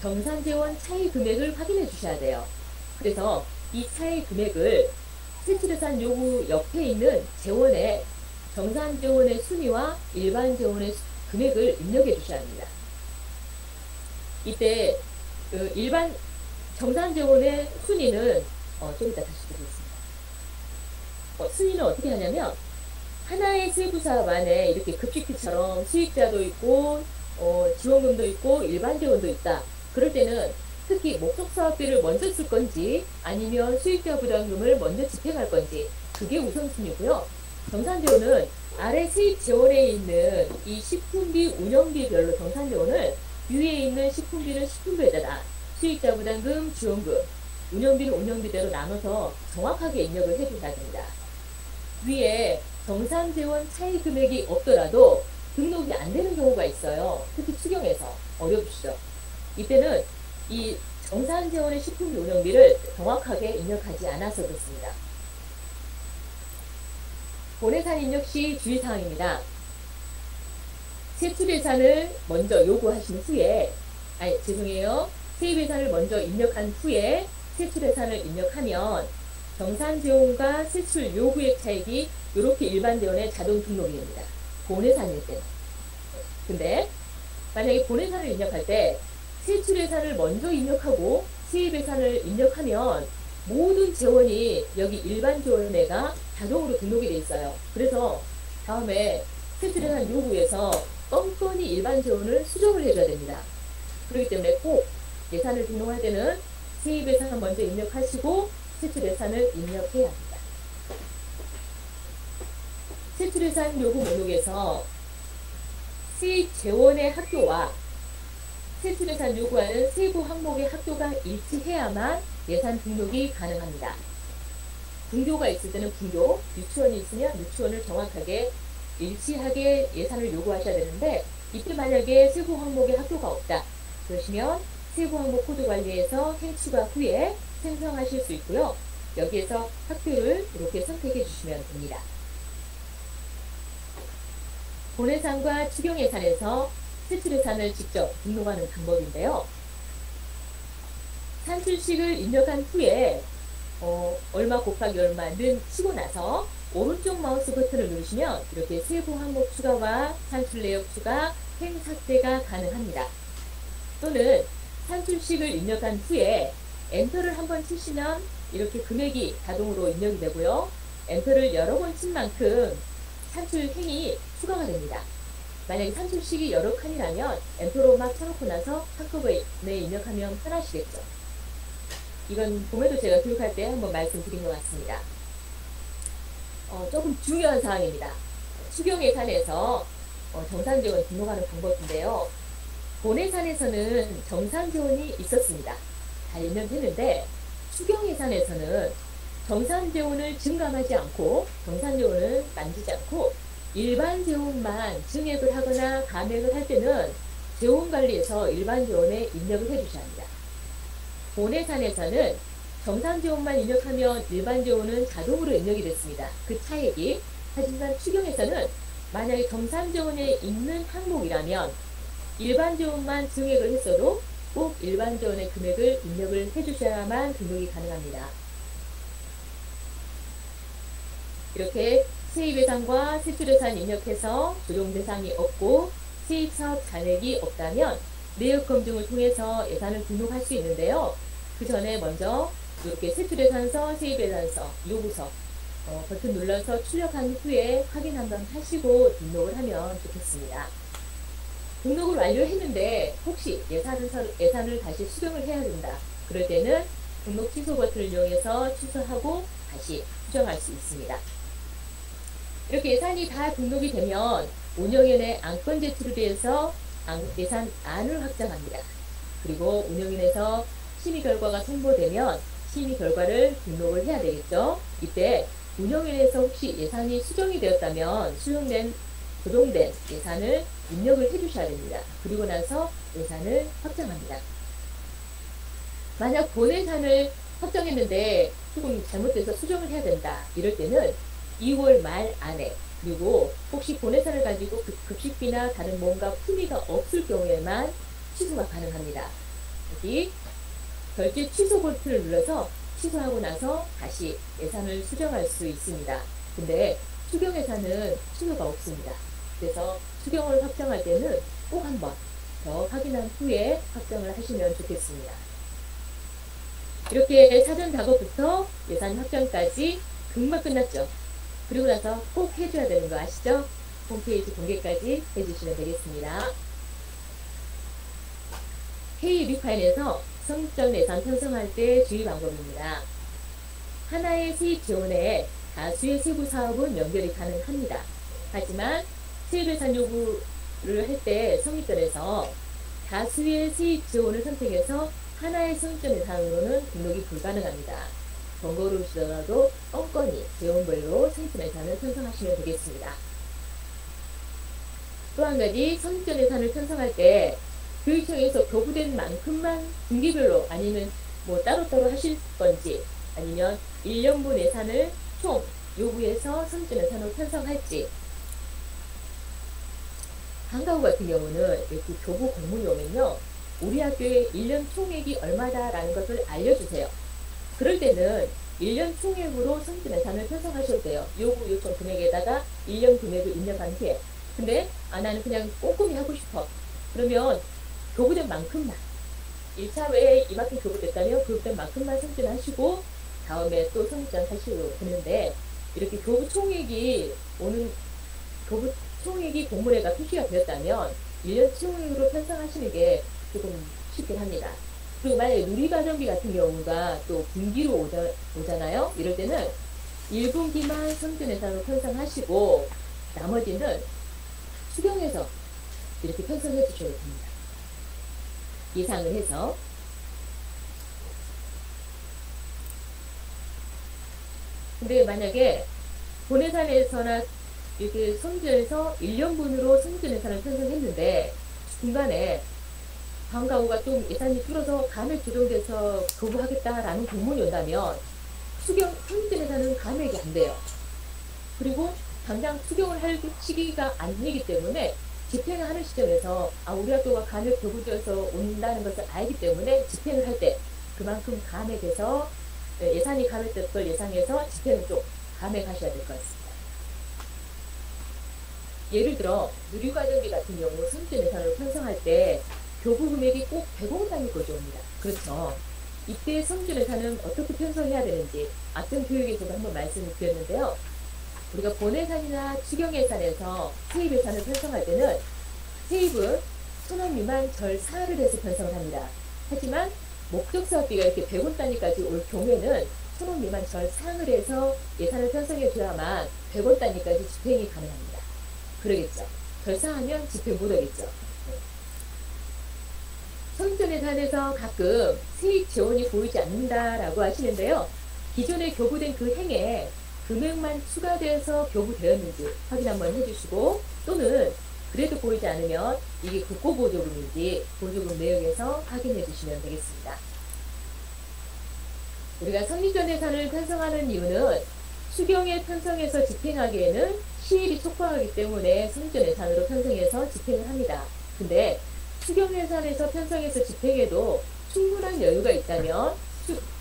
정산재원 차이 금액을 확인해 주셔야 돼요. 그래서 이 차이 금액을 세출예산 요구 옆에 있는 재원에 정산재원의 순위와 일반재원의 금액을 입력해 주셔야 합니다. 이때 일반 정산재원의 순위는 좀 이따 다시 드리겠습니다. 순위는 어떻게 하냐면 하나의 세부사업 안에 이렇게 급식비처럼 수익자도 있고 지원금도 있고 일반재원도 있다. 그럴 때는 특히 목적사업비를 먼저 쓸 건지 아니면 수익자 부담금을 먼저 집행할 건지 그게 우선순위고요. 정산재원은 아래 세입재원에 있는 이 식품비 운영비별로 정산재원을 위에 있는 식품비는 식품비에다가 수익자 부담금, 지원금, 운영비는 운영비대로 나눠서 정확하게 입력을 해주셔야 됩니다. 위에 정산재원 차이 금액이 없더라도 등록이 안 되는 경우가 있어요. 특히 추경에서 어렵시죠. 이때는 이 정산재원의 식품비 운영비를 정확하게 입력하지 않아서 그렇습니다. 본예산 입력 시 주의사항입니다. 세출예산을 먼저 요구하신 후에 죄송해요. 세입예산을 먼저 입력한 후에 세출예산을 입력하면 정산재원과 세출 요구액 차익이 이렇게 일반재원에 자동 등록이 됩니다. 본예산일 때는. 근데 만약에 본예산을 입력할 때 세출예산을 먼저 입력하고 세입예산을 입력하면 모든 재원이 여기 일반재원에가 자동으로 등록이 돼 있어요. 그래서 다음에 세출예산 요구에서 뻔뻔히 일반재원을 수정을 해줘야 됩니다. 그렇기 때문에 꼭 예산을 등록할 때는 세입예산 먼저 입력하시고 세출예산을 입력해야 합니다. 세출예산 요구 목록에서 세입재원의 학교와 세출예산 요구하는 세부 항목의 학교가 일치해야만 예산 등록이 가능합니다. 분교가 있을 때는 분교, 유치원이 있으면 유치원을 정확하게 일치하게 예산을 요구하셔야 되는데 이때 만약에 세부 항목의 학교가 없다 그러시면 세부 항목 코드 관리에서 행추가 후에 생성하실 수 있고요. 여기에서 학교를 이렇게 선택해 주시면 됩니다. 본예산과 추경예산에서 세출예산을 직접 등록하는 방법인데요. 산출식을 입력한 후에 얼마 곱하기 얼마는 치고 나서 오른쪽 마우스 버튼을 누르시면 이렇게 세부 항목 추가와 산출 내역 추가, 행 삭제가 가능합니다. 또는 산출식을 입력한 후에 엔터를 한번 치시면 이렇게 금액이 자동으로 입력이 되고요. 엔터를 여러 번 친 만큼 산출행이 추가가 됩니다. 만약에 산출식이 여러 칸이라면 엔터로 막 쳐놓고 나서 한꺼번에 입력하면 편하시겠죠. 이건 봄에도 제가 교육할 때 한번 말씀드린 것 같습니다. 조금 중요한 사항입니다. 추경예산에서 정산재원 등록하는 방법인데요. 본예산에서는 정산재원이 있었습니다. 다 입력했는데 추경예산에서는 정산재원을 증감하지 않고 정산재원을 만지지 않고 일반 재원만 증액을 하거나 감액을 할 때는 재원관리에서 일반 재원에 입력을 해주셔야 합니다. 본예산에서는 정산재원만 입력하면 일반 재원은 자동으로 입력이 됐습니다. 그 차액이. 하지만 추경에서는 만약에 정산재원에 있는 항목이라면 일반 재원만 증액을 했어도 꼭 일반 재원의 금액을 입력을 해주셔야만 등록이 가능합니다. 이렇게 세입예산과 세출예산 입력해서 조정 대상이 없고 세입사업 잔액이 없다면 내역 검증을 통해서 예산을 등록할 수 있는데요. 그 전에 먼저 이렇게 세출예산서, 세입예산서, 요구서 버튼 눌러서 출력한 후에 확인 한번 하시고 등록을 하면 좋겠습니다. 등록을 완료했는데 혹시 예산을 다시 수정을 해야 된다. 그럴 때는 등록 취소 버튼을 이용해서 취소하고 다시 수정할 수 있습니다. 이렇게 예산이 다 등록이 되면 운영위원회 안건 제출을 위해서 예산안을 확정합니다. 그리고 운영위원회에서 심의 결과가 통보되면 심의 결과를 등록을 해야 되겠죠. 이때 운영위원회에서 혹시 예산이 수정이 되었다면 조정된 예산을 입력을 해주셔야 됩니다. 그리고 나서 예산을 확정합니다. 만약 본예산을 확정했는데 조금 잘못돼서 수정을 해야 된다. 이럴 때는 2월 말 안에 그리고 혹시 본예산을 가지고 급식비나 다른 뭔가 품위가 없을 경우에만 취소가 가능합니다. 여기 결제 취소 버튼을 눌러서 취소하고 나서 다시 예산을 수정할 수 있습니다. 근데 추경예산은 취소가 없습니다. 그래서 추경을 확정할 때는 꼭 한번 더 확인한 후에 확정을 하시면 좋겠습니다. 이렇게 사전 작업부터 예산 확정까지 금방 끝났죠. 그리고 나서 꼭 해줘야 되는 거 아시죠? 홈페이지 공개까지 해주시면 되겠습니다. K6 파일에서 성립적 예산 편성할 때 주의 방법입니다. 하나의 세입 지원에 다수의 세부 사업은 연결이 가능합니다. 하지만 세입예산 요구를 할 때 성립전에서 다수의 세입 지원을 선택해서 하나의 성립전 예산으로는 등록이 불가능합니다. 번거로우시더라도 뻔뻔히 재원별로 성립전 예산을 편성하시면 되겠습니다. 또 한 가지 성립전 예산을 편성할 때 교육청에서 교부된 만큼만 분기별로 아니면 뭐 따로따로 하실 건지 아니면 1년분 예산을 총 요구해서 성립전 예산으로 편성할지 방과후 같은 경우는 이렇게 교부 공문이 오면요 우리 학교의 1년 총액이 얼마다라는 것을 알려주세요. 그럴 때는 1년 총액으로 성진 예산을 편성하셔도 돼요. 요구 요청 금액에다가 1년 금액을 입력한 후에. 근데 나는 그냥 꼼꼼히 하고 싶어. 그러면 교부된 만큼만 1차 외에 이만큼 교부됐다면 교부된 만큼만 성진하시고 다음에 또 성진하시고 되는데 이렇게 교부 총액이 공문에가 표시가 되었다면 1년 총액으로 편성하시는 게 조금 쉽긴 합니다. 그리고 만약에 누리과정비 같은 경우가 또 분기로 오잖아요. 이럴 때는 1분기만 성진예산으로 편성하시고 나머지는 수경해서 이렇게 편성해 주셔야 됩니다. 예상을 해서. 근데 만약에 본예산에서나 이렇게 성진에서 1년분으로 성진예산을 편성했는데 중간에 다음과 후가 좀 예산이 줄어서 감액 조정돼서 교부하겠다라는 공문이 온다면 성진예산은 감액이 안 돼요. 그리고 당장 수경을 할 시기가 아니기 때문에 집행을 하는 시점에서 우리 학교가 감액 교부돼서 온다는 것을 알기 때문에 집행을 할 때 그만큼 감액해서 예산이 감액될 걸 예상해서 집행을 좀 감액하셔야 될 것 같습니다. 예를 들어 누리과정비 같은 경우 성진예산을 편성할 때 교부 금액이 꼭 100억 단위 거주입니다. 그렇죠. 이때 성진예산은 어떻게 편성해야 되는지 앞전 교육에서도 한번 말씀을 드렸는데요. 우리가 본예산이나 추경예산에서 세입예산을 편성할 때는 세입을 1,000원 미만 절 4를 해서 편성을 합니다. 하지만 목적사업비가 이렇게 100원 단위까지 올 경우에는 1,000원 미만 절 4을 해서 예산을 편성해 줘야만 100원 단위까지 집행이 가능합니다. 그러겠죠. 절상하면 집행 못하겠죠. 성진예산에서 가끔 세입 재원이 보이지 않는다라고 하시는데요. 기존에 교부된 그 행에 금액만 추가돼서 교부되었는지 확인 한번 해주시고 또는 그래도 보이지 않으면 이게 국고보조금인지 보조금 내역에서 확인해 주시면 되겠습니다. 우리가 성립전 예산을 편성하는 이유는 수경에 편성해서 집행하기에는 시일이 촉박하기 때문에 성립전 예산으로 편성해서 집행을 합니다. 근데 수경 예산에서 편성해서 집행해도 충분한 여유가 있다면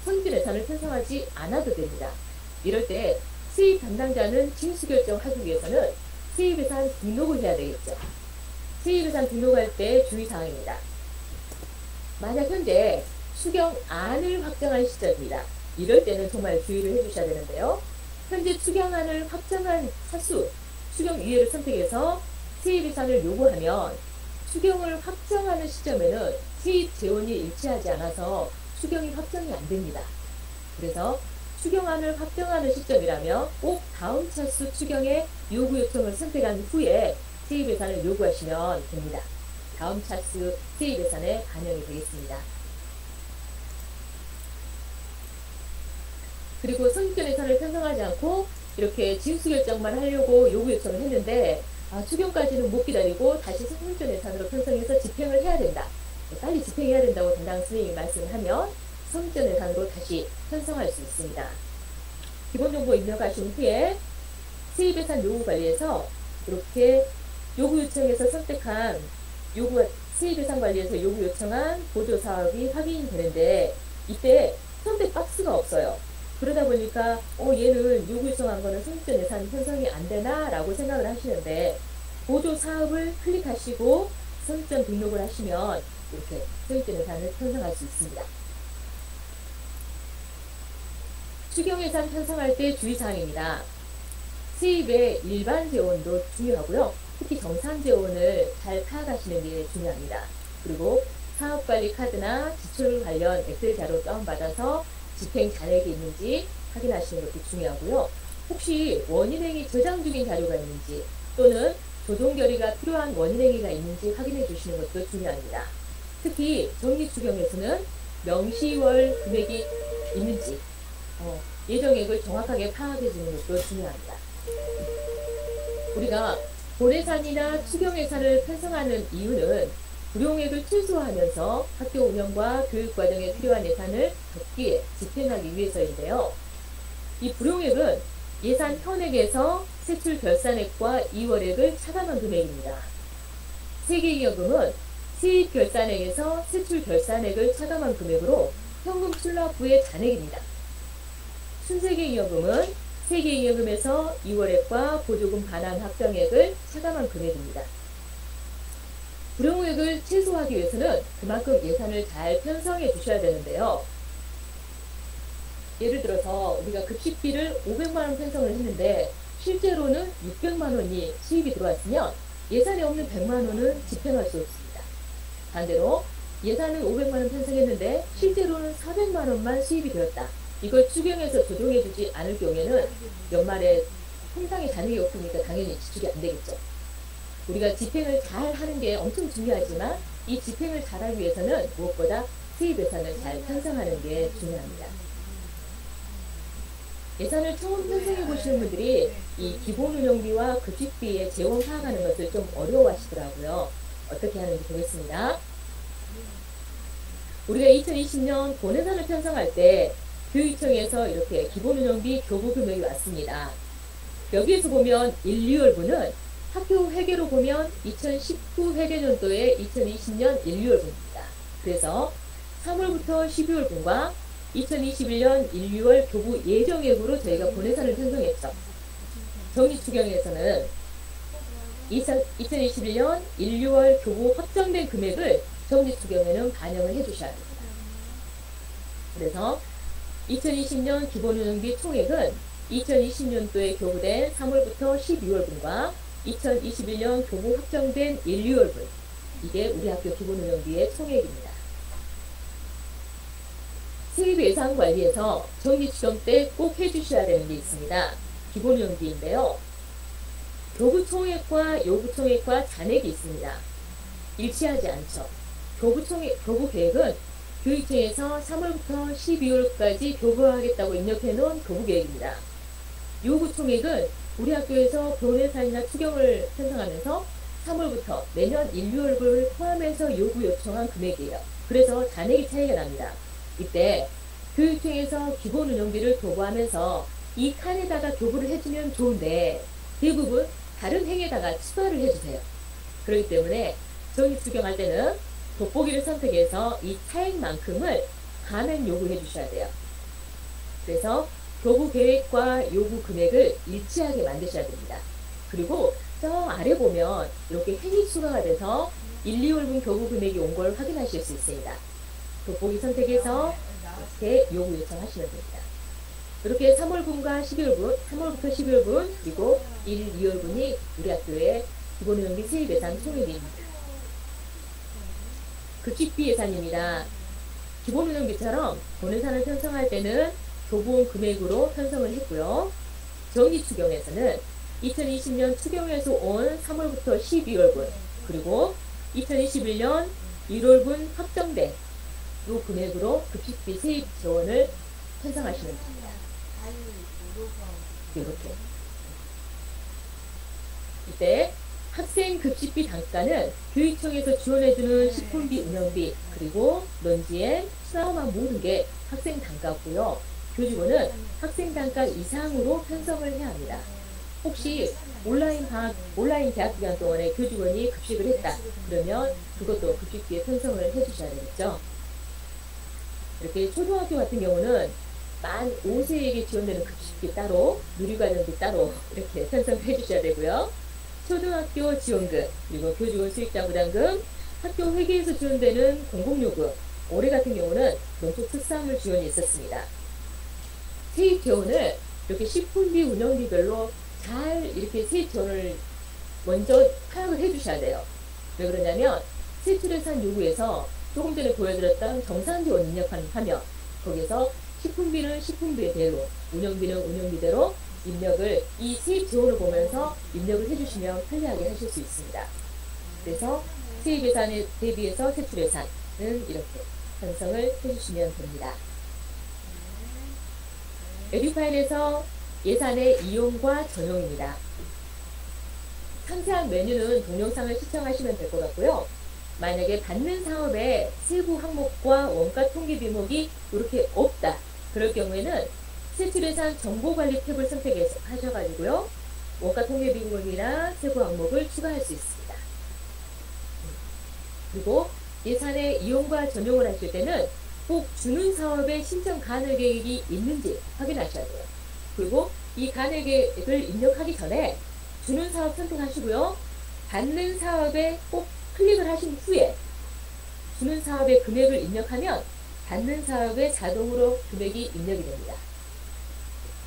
성립전 예산을 편성하지 않아도 됩니다. 이럴 때 세입 담당자는 징수결정을 하기 위해서는 세입예산 등록을 해야 되겠죠. 세입예산 등록할 때 주의사항입니다. 만약 현재 수경안을 확정한 시점입니다. 이럴 때는 정말 주의를 해주셔야 되는데요. 현재 수경안을 확정한 차수, 수경위회를 선택해서 세입예산을 요구하면 수경을 확정하는 시점에는 세입 재원이 일치하지 않아서 수경이 확정이 안 됩니다. 그래서 추경안을 확정하는 시점이라면 꼭 다음 차수 추경의 요구 요청을 선택한 후에 세입예산을 요구하시면 됩니다. 다음 차수 세입예산에 반영이 되겠습니다. 그리고 성립전 예산을 편성하지 않고 이렇게 징수결정만 하려고 요구 요청을 했는데 추경까지는 못 기다리고 다시 성립전 예산으로 편성해서 집행을 해야 된다. 빨리 집행해야 된다고 담당 선생님이 말씀을 하면 성립전 예산으로 다시 편성할 수 있습니다. 기본정보 입력하신 후에 세입예산 요구관리에서 이렇게 요구 요청에서 선택한 세입예산 관리에서 요구 요청한 보조사업이 확인이 되는데 이때 선택 박스가 없어요. 그러다 보니까 얘는 요구 요청한 거는 성립전 예산 편성이 안 되나 라고 생각을 하시는데 보조사업을 클릭하시고 성립전 등록을 하시면 이렇게 성립전 예산을 편성할 수 있습니다. 추경예산 편성할 때 주의사항입니다. 세입의 일반 재원도 중요하고요. 특히 정산 재원을 잘 파악하시는 게 중요합니다. 그리고 사업관리 카드나 지출 관련 엑셀 자료 다운받아서 집행 잔액이 있는지 확인하시는 것도 중요하고요. 혹시 원인행위 저장 중인 자료가 있는지 또는 조정 결의가 필요한 원인행위가 있는지 확인해 주시는 것도 중요합니다. 특히 정리추경에서는 명시월 금액이 있는지 예정액을 정확하게 파악해 주는 것도 중요합니다. 우리가 본예산이나 추경예산을 편성하는 이유는 불용액을 최소화하면서 학교 운영과 교육과정에 필요한 예산을 적기에 집행하기 위해서인데요. 이 불용액은 예산 현액에서 세출 결산액과 이월액을 차감한 금액입니다. 세계기여금은 세입 결산액에서 세출 결산액을 차감한 금액으로 현금 출납 후의 잔액입니다. 순세계이연금은 세계이연금에서 2월액과 보조금 반환 합병액을 차감한 금액입니다. 불용액을 최소화하기 위해서는 그만큼 예산을 잘 편성해 주셔야 되는데요. 예를 들어서 우리가 급식비를 500만 원 편성을 했는데 실제로는 600만 원이 수입이 들어왔으면 예산에 없는 100만 원은 집행할 수 없습니다. 반대로 예산은 500만 원 편성했는데 실제로는 400만 원만 수입이 되었다. 이걸 추경해서 조정해 주지 않을 경우에는 연말에 통장에 잔액이 없으니까 당연히 지출이 안 되겠죠. 우리가 집행을 잘 하는 게 엄청 중요하지만 이 집행을 잘하기 위해서는 무엇보다 수입 예산을 잘 편성하는 게 중요합니다. 예산을 처음 편성해 보시는 분들이 이 기본 운영비와 급식비의 재원 파악하는 것을 좀 어려워하시더라고요. 어떻게 하는지 보겠습니다. 우리가 2020년 본예산을 편성할 때 교육청에서 이렇게 기본 운영비 교부 금액이 왔습니다. 여기에서 보면 1, 2월분은 학교 회계로 보면 2019 회계년도의 2020년 1, 2월분입니다. 그래서 3월부터 12월분과 2021년 1, 2월 교부 예정액으로 저희가 본예산을 편성했죠. 정리추경에서는 2021년 1, 2월 교부 확정된 금액을 정리추경에는 반영을 해주셔야 합니다. 그래서 2020년 기본운영비 총액은 2020년도에 교부된 3월부터 12월분과 2021년 교부 확정된 1, 2월분, 이게 우리 학교 기본운영비의 총액입니다. 세입 예산 관리에서 정기추경 때 꼭 해주셔야 되는 게 있습니다. 기본운영비인데요. 교부 총액과 요구 총액과 잔액이 있습니다. 일치하지 않죠. 교부 계획은 교육청에서 3월부터 12월까지 교부하겠다고 입력해 놓은 교부 계획입니다. 요구 총액은 우리 학교에서 본예산이나 추경을 편성하면서 3월부터 내년 1, 2월을 포함해서 요구 요청한 금액이에요. 그래서 잔액이 차이가 납니다. 이때 교육청에서 기본 운영비를 교부하면서 이 칸에다가 교부를 해주면 좋은데 대부분 다른 행에다가 추가를 해주세요. 그렇기 때문에 정기추경할 때는 돋보기를 선택해서 이 차액만큼을 감액 요구해 주셔야 돼요. 그래서 교부 계획과 요구 금액을 일치하게 만드셔야 됩니다. 그리고 저 아래 보면 이렇게 행이 추가가 돼서 1, 2월분 교부 금액이 온 걸 확인하실 수 있습니다. 돋보기 선택해서 이렇게 요구 요청하시면 됩니다. 이렇게 3월분과 12월분, 3월부터 12월분, 그리고 1, 2월분이 우리 학교의 기본운영비 세입 예산 총액입니다. 급식비 예산입니다. 기본운영비처럼 본예산을 편성할 때는 교부온 금액으로 편성을 했고요. 정기추경에서는 2020년 추경에서 온 3월부터 12월분, 그리고 2021년 1월분 확정된 이 금액으로 급식비 세입 재원을 편성하시면 됩니다. 이렇게. 이때 학생 급식비 단가는 교육청에서 지원해주는 식품비, 운영비, 그리고 런지에 수나만 모든 게 학생 단가고요. 교직원은 학생 단가 이상으로 편성을 해야 합니다. 혹시 온라인 개학 기간 동안에 교직원이 급식을 했다. 그러면 그것도 급식비에 편성을 해주셔야 되겠죠. 이렇게 초등학교 같은 경우는 만 5세에게 지원되는 급식비 따로, 누리과정비 따로 이렇게 편성해 주셔야 되고요. 초등학교 지원금, 그리고 교직원 수익자 부담금, 학교 회계에서 지원되는 공공요금, 올해 같은 경우는 농축 특산물 지원이 있었습니다. 세입 재원을 이렇게 식품비, 운영비별로 잘 이렇게 세입 재원을 먼저 파악을 해주셔야 돼요. 왜 그러냐면 세출예산 요구에서 조금 전에 보여드렸던 정산지원 입력하는 화면, 거기에서 식품비는 식품비대로, 운영비는 운영비대로 입력을, 이 세입 재원을 보면서 입력을 해주시면 편리하게 하실 수 있습니다. 그래서 세입 예산에 대비해서 세출 예산은 이렇게 편성을 해주시면 됩니다. 에듀파일에서 예산의 이용과 전용입니다. 상세한 메뉴는 동영상을 시청하시면 될 것 같고요. 만약에 받는 사업의 세부 항목과 원가 통계 비목이 이렇게 없다. 그럴 경우에는 세출예산 정보관리 탭을 선택하셔가지고요. 원가 통계 비목이나 세부 항목을 추가할 수 있습니다. 그리고 예산의 이용과 전용을 하실 때는 꼭 주는 사업에 신청 간헐 계획이 있는지 확인하셔야 돼요. 그리고 이 간헐 계획을 입력하기 전에 주는 사업 선택하시고요. 받는 사업에 꼭 클릭을 하신 후에 주는 사업의 금액을 입력하면 받는 사업에 자동으로 금액이 입력이 됩니다.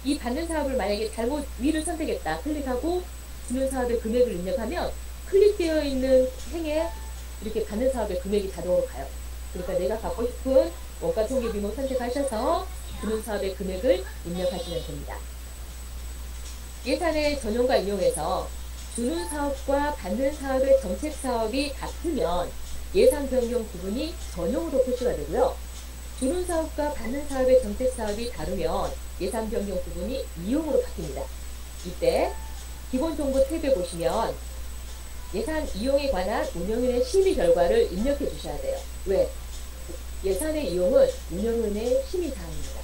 이 받는 사업을 만약에 잘못 위를 선택했다 클릭하고 주는 사업의 금액을 입력하면 클릭되어 있는 행에 이렇게 받는 사업의 금액이 자동으로 가요. 그러니까 내가 받고 싶은 원가 통계 비모 선택하셔서 주는 사업의 금액을 입력하시면 됩니다. 예산의 전용과 인용에서 주는 사업과 받는 사업의 정책 사업이 같으면 예산 변경 부분이 전용으로 표시가 되고요. 주는 사업과 받는 사업의 정책 사업이 다르면 예산 변경 부분이 이용으로 바뀝니다. 이때 기본 정보 탭에 보시면 예산 이용에 관한 운영위원회 심의 결과를 입력해 주셔야 돼요. 왜? 예산의 이용은 운영위원회 심의 사항입니다.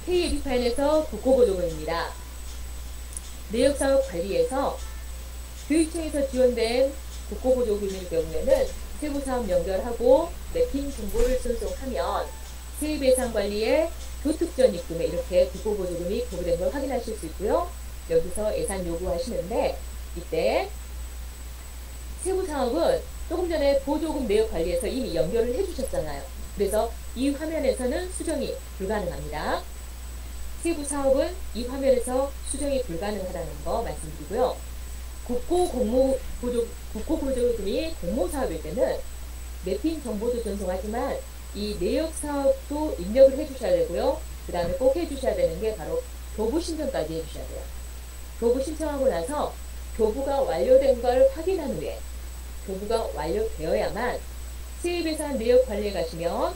K128에서 국고보조금입니다. 내역사업 관리에서 교육청에서 지원된 국고보조금일 경우에는 세부사업 연결하고 매핑 정보를 전송하면 세입예산 관리에 교특전 입금에 이렇게 국고보조금이 부과된 걸 확인하실 수 있고요. 여기서 예산 요구하시는데 이때 세부사업은 조금 전에 보조금 내역 관리에서 이미 연결을 해주셨잖아요. 그래서 이 화면에서는 수정이 불가능합니다. 세부사업은 이 화면에서 수정이 불가능하다는 거 말씀드리고요. 국고보조금이 공모사업일 때는 매핑 정보도 전송하지만 이 내역사업도 입력을 해주셔야 되고요. 그 다음에 꼭 해주셔야 되는 게 바로 교부 신청까지 해주셔야 돼요. 교부 신청하고 나서 교부가 완료된 걸 확인한 후에 교부가 완료되어야만 세입예산 내역 관리에 가시면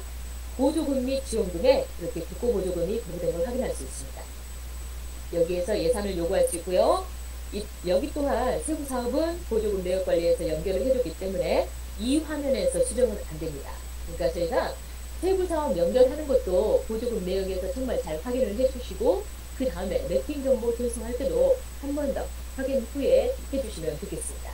보조금 및 지원금에 이렇게 국고보조금이 부과된 걸 확인할 수 있습니다. 여기에서 예산을 요구할 수 있고요. 여기 또한 세부사업은 보조금 내역 관리에서 연결을 해줬기 때문에 이 화면에서 수정은 안 됩니다. 그러니까 저희가 세부사업 연결하는 것도 보조금 내역에서 정말 잘 확인을 해주시고 그 다음에 매핑 정보 전송할 때도 한 번 더 확인 후에 해주시면 좋겠습니다.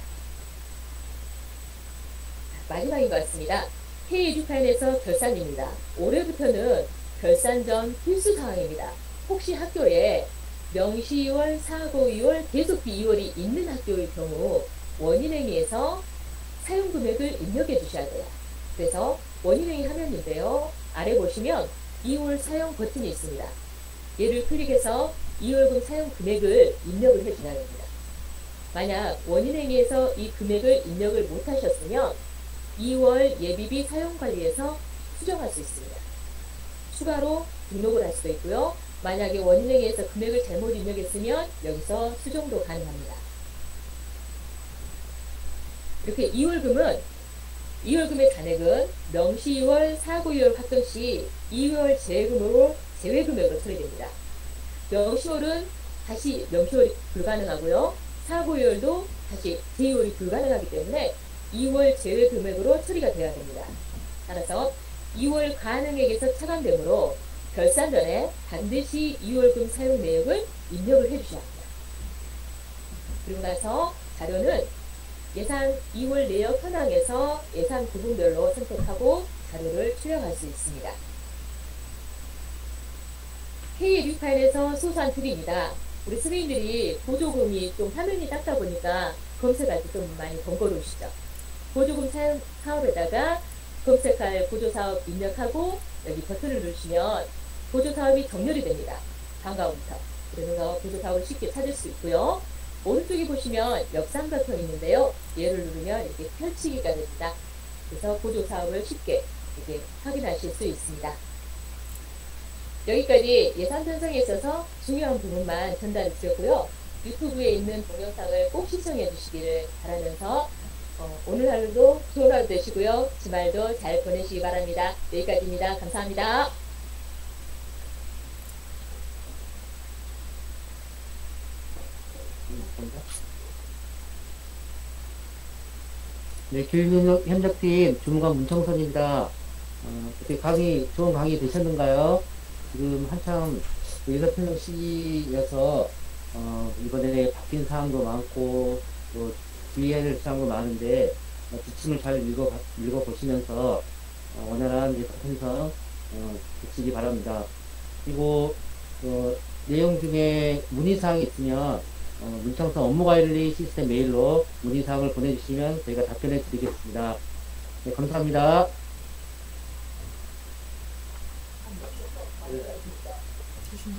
마지막인 것 같습니다. K128에서 결산입니다. 올해부터는 결산 전 필수 사항입니다. 혹시 학교에 명시 2월, 사고 2월, 계속비 2월이 있는 학교의 경우 원인행위에서 사용금액을 입력해 주셔야 돼요. 그래서 원인행위 화면인데요. 아래 보시면 2월 사용 버튼이 있습니다. 얘를 클릭해서 2월금 사용 금액을 입력을 해주셔야 됩니다. 만약 원인행위에서 이 금액을 입력을 못하셨으면 2월 예비비 사용관리에서 수정할 수 있습니다. 추가로 등록을 할 수도 있고요. 만약에 원인행위에서 금액을 잘못 입력했으면 여기서 수정도 가능합니다. 이렇게 2월금의 잔액은 명시 2월, 사고 2월 활동 시 2월 제외금으로 제외금액으로 처리됩니다. 명시 2월은 다시 명시 2월이 불가능하고요. 사고 2월도 다시 제2월이 불가능하기 때문에 2월 제외 금액으로 처리가 되어야 됩니다. 따라서 2월 가능액에서 차감되므로 결산 전에 반드시 2월금 사용 내역을 입력을 해주셔야 합니다. 그리고 나서 자료는 예산 2월 내역 현황에서 예산 부분별로 선택하고 자료를 출력할 수 있습니다. K1 파일에서 소소한 팁입니다. 우리 선생님들이 보조금이 좀 화면이 작다 보니까 검색할 때 좀 많이 번거로우시죠? 보조금 사업에다가 검색할 보조사업 입력하고 여기 버튼을 누르시면 보조사업이 정렬이 됩니다. 다음가부터 그러면서 보조사업을 쉽게 찾을 수 있고요. 오른쪽에 보시면 역삼 버튼이 있는데요. 얘를 누르면 이렇게 펼치기가 됩니다. 그래서 보조사업을 쉽게 이렇게 확인하실 수 있습니다. 여기까지 예산 편성에 있어서 중요한 부분만 전달해 드렸고요. 유튜브에 있는 동영상을 꼭 시청해 주시기를 바라면서 오늘 하루도 좋은 하루 되시고요. 주말도 잘 보내시기 바랍니다. 여기까지입니다. 감사합니다. 네, 교육협력팀 주무관 문청선입니다. 그때 좋은 강의 되셨는가요? 지금 한참 의사편성 시기여서 이번에 바뀐 사항도 많고 또 주의해야 될 사항도 많은데 지침을 잘 읽어보시면서 원활한 편성 붙이기 바랍니다. 그리고 내용 중에 문의사항이 있으면 문청서 업무관리 시스템 메일로 문의사항을 보내주시면 저희가 답변해 드리겠습니다. 네, 감사합니다. 조심히.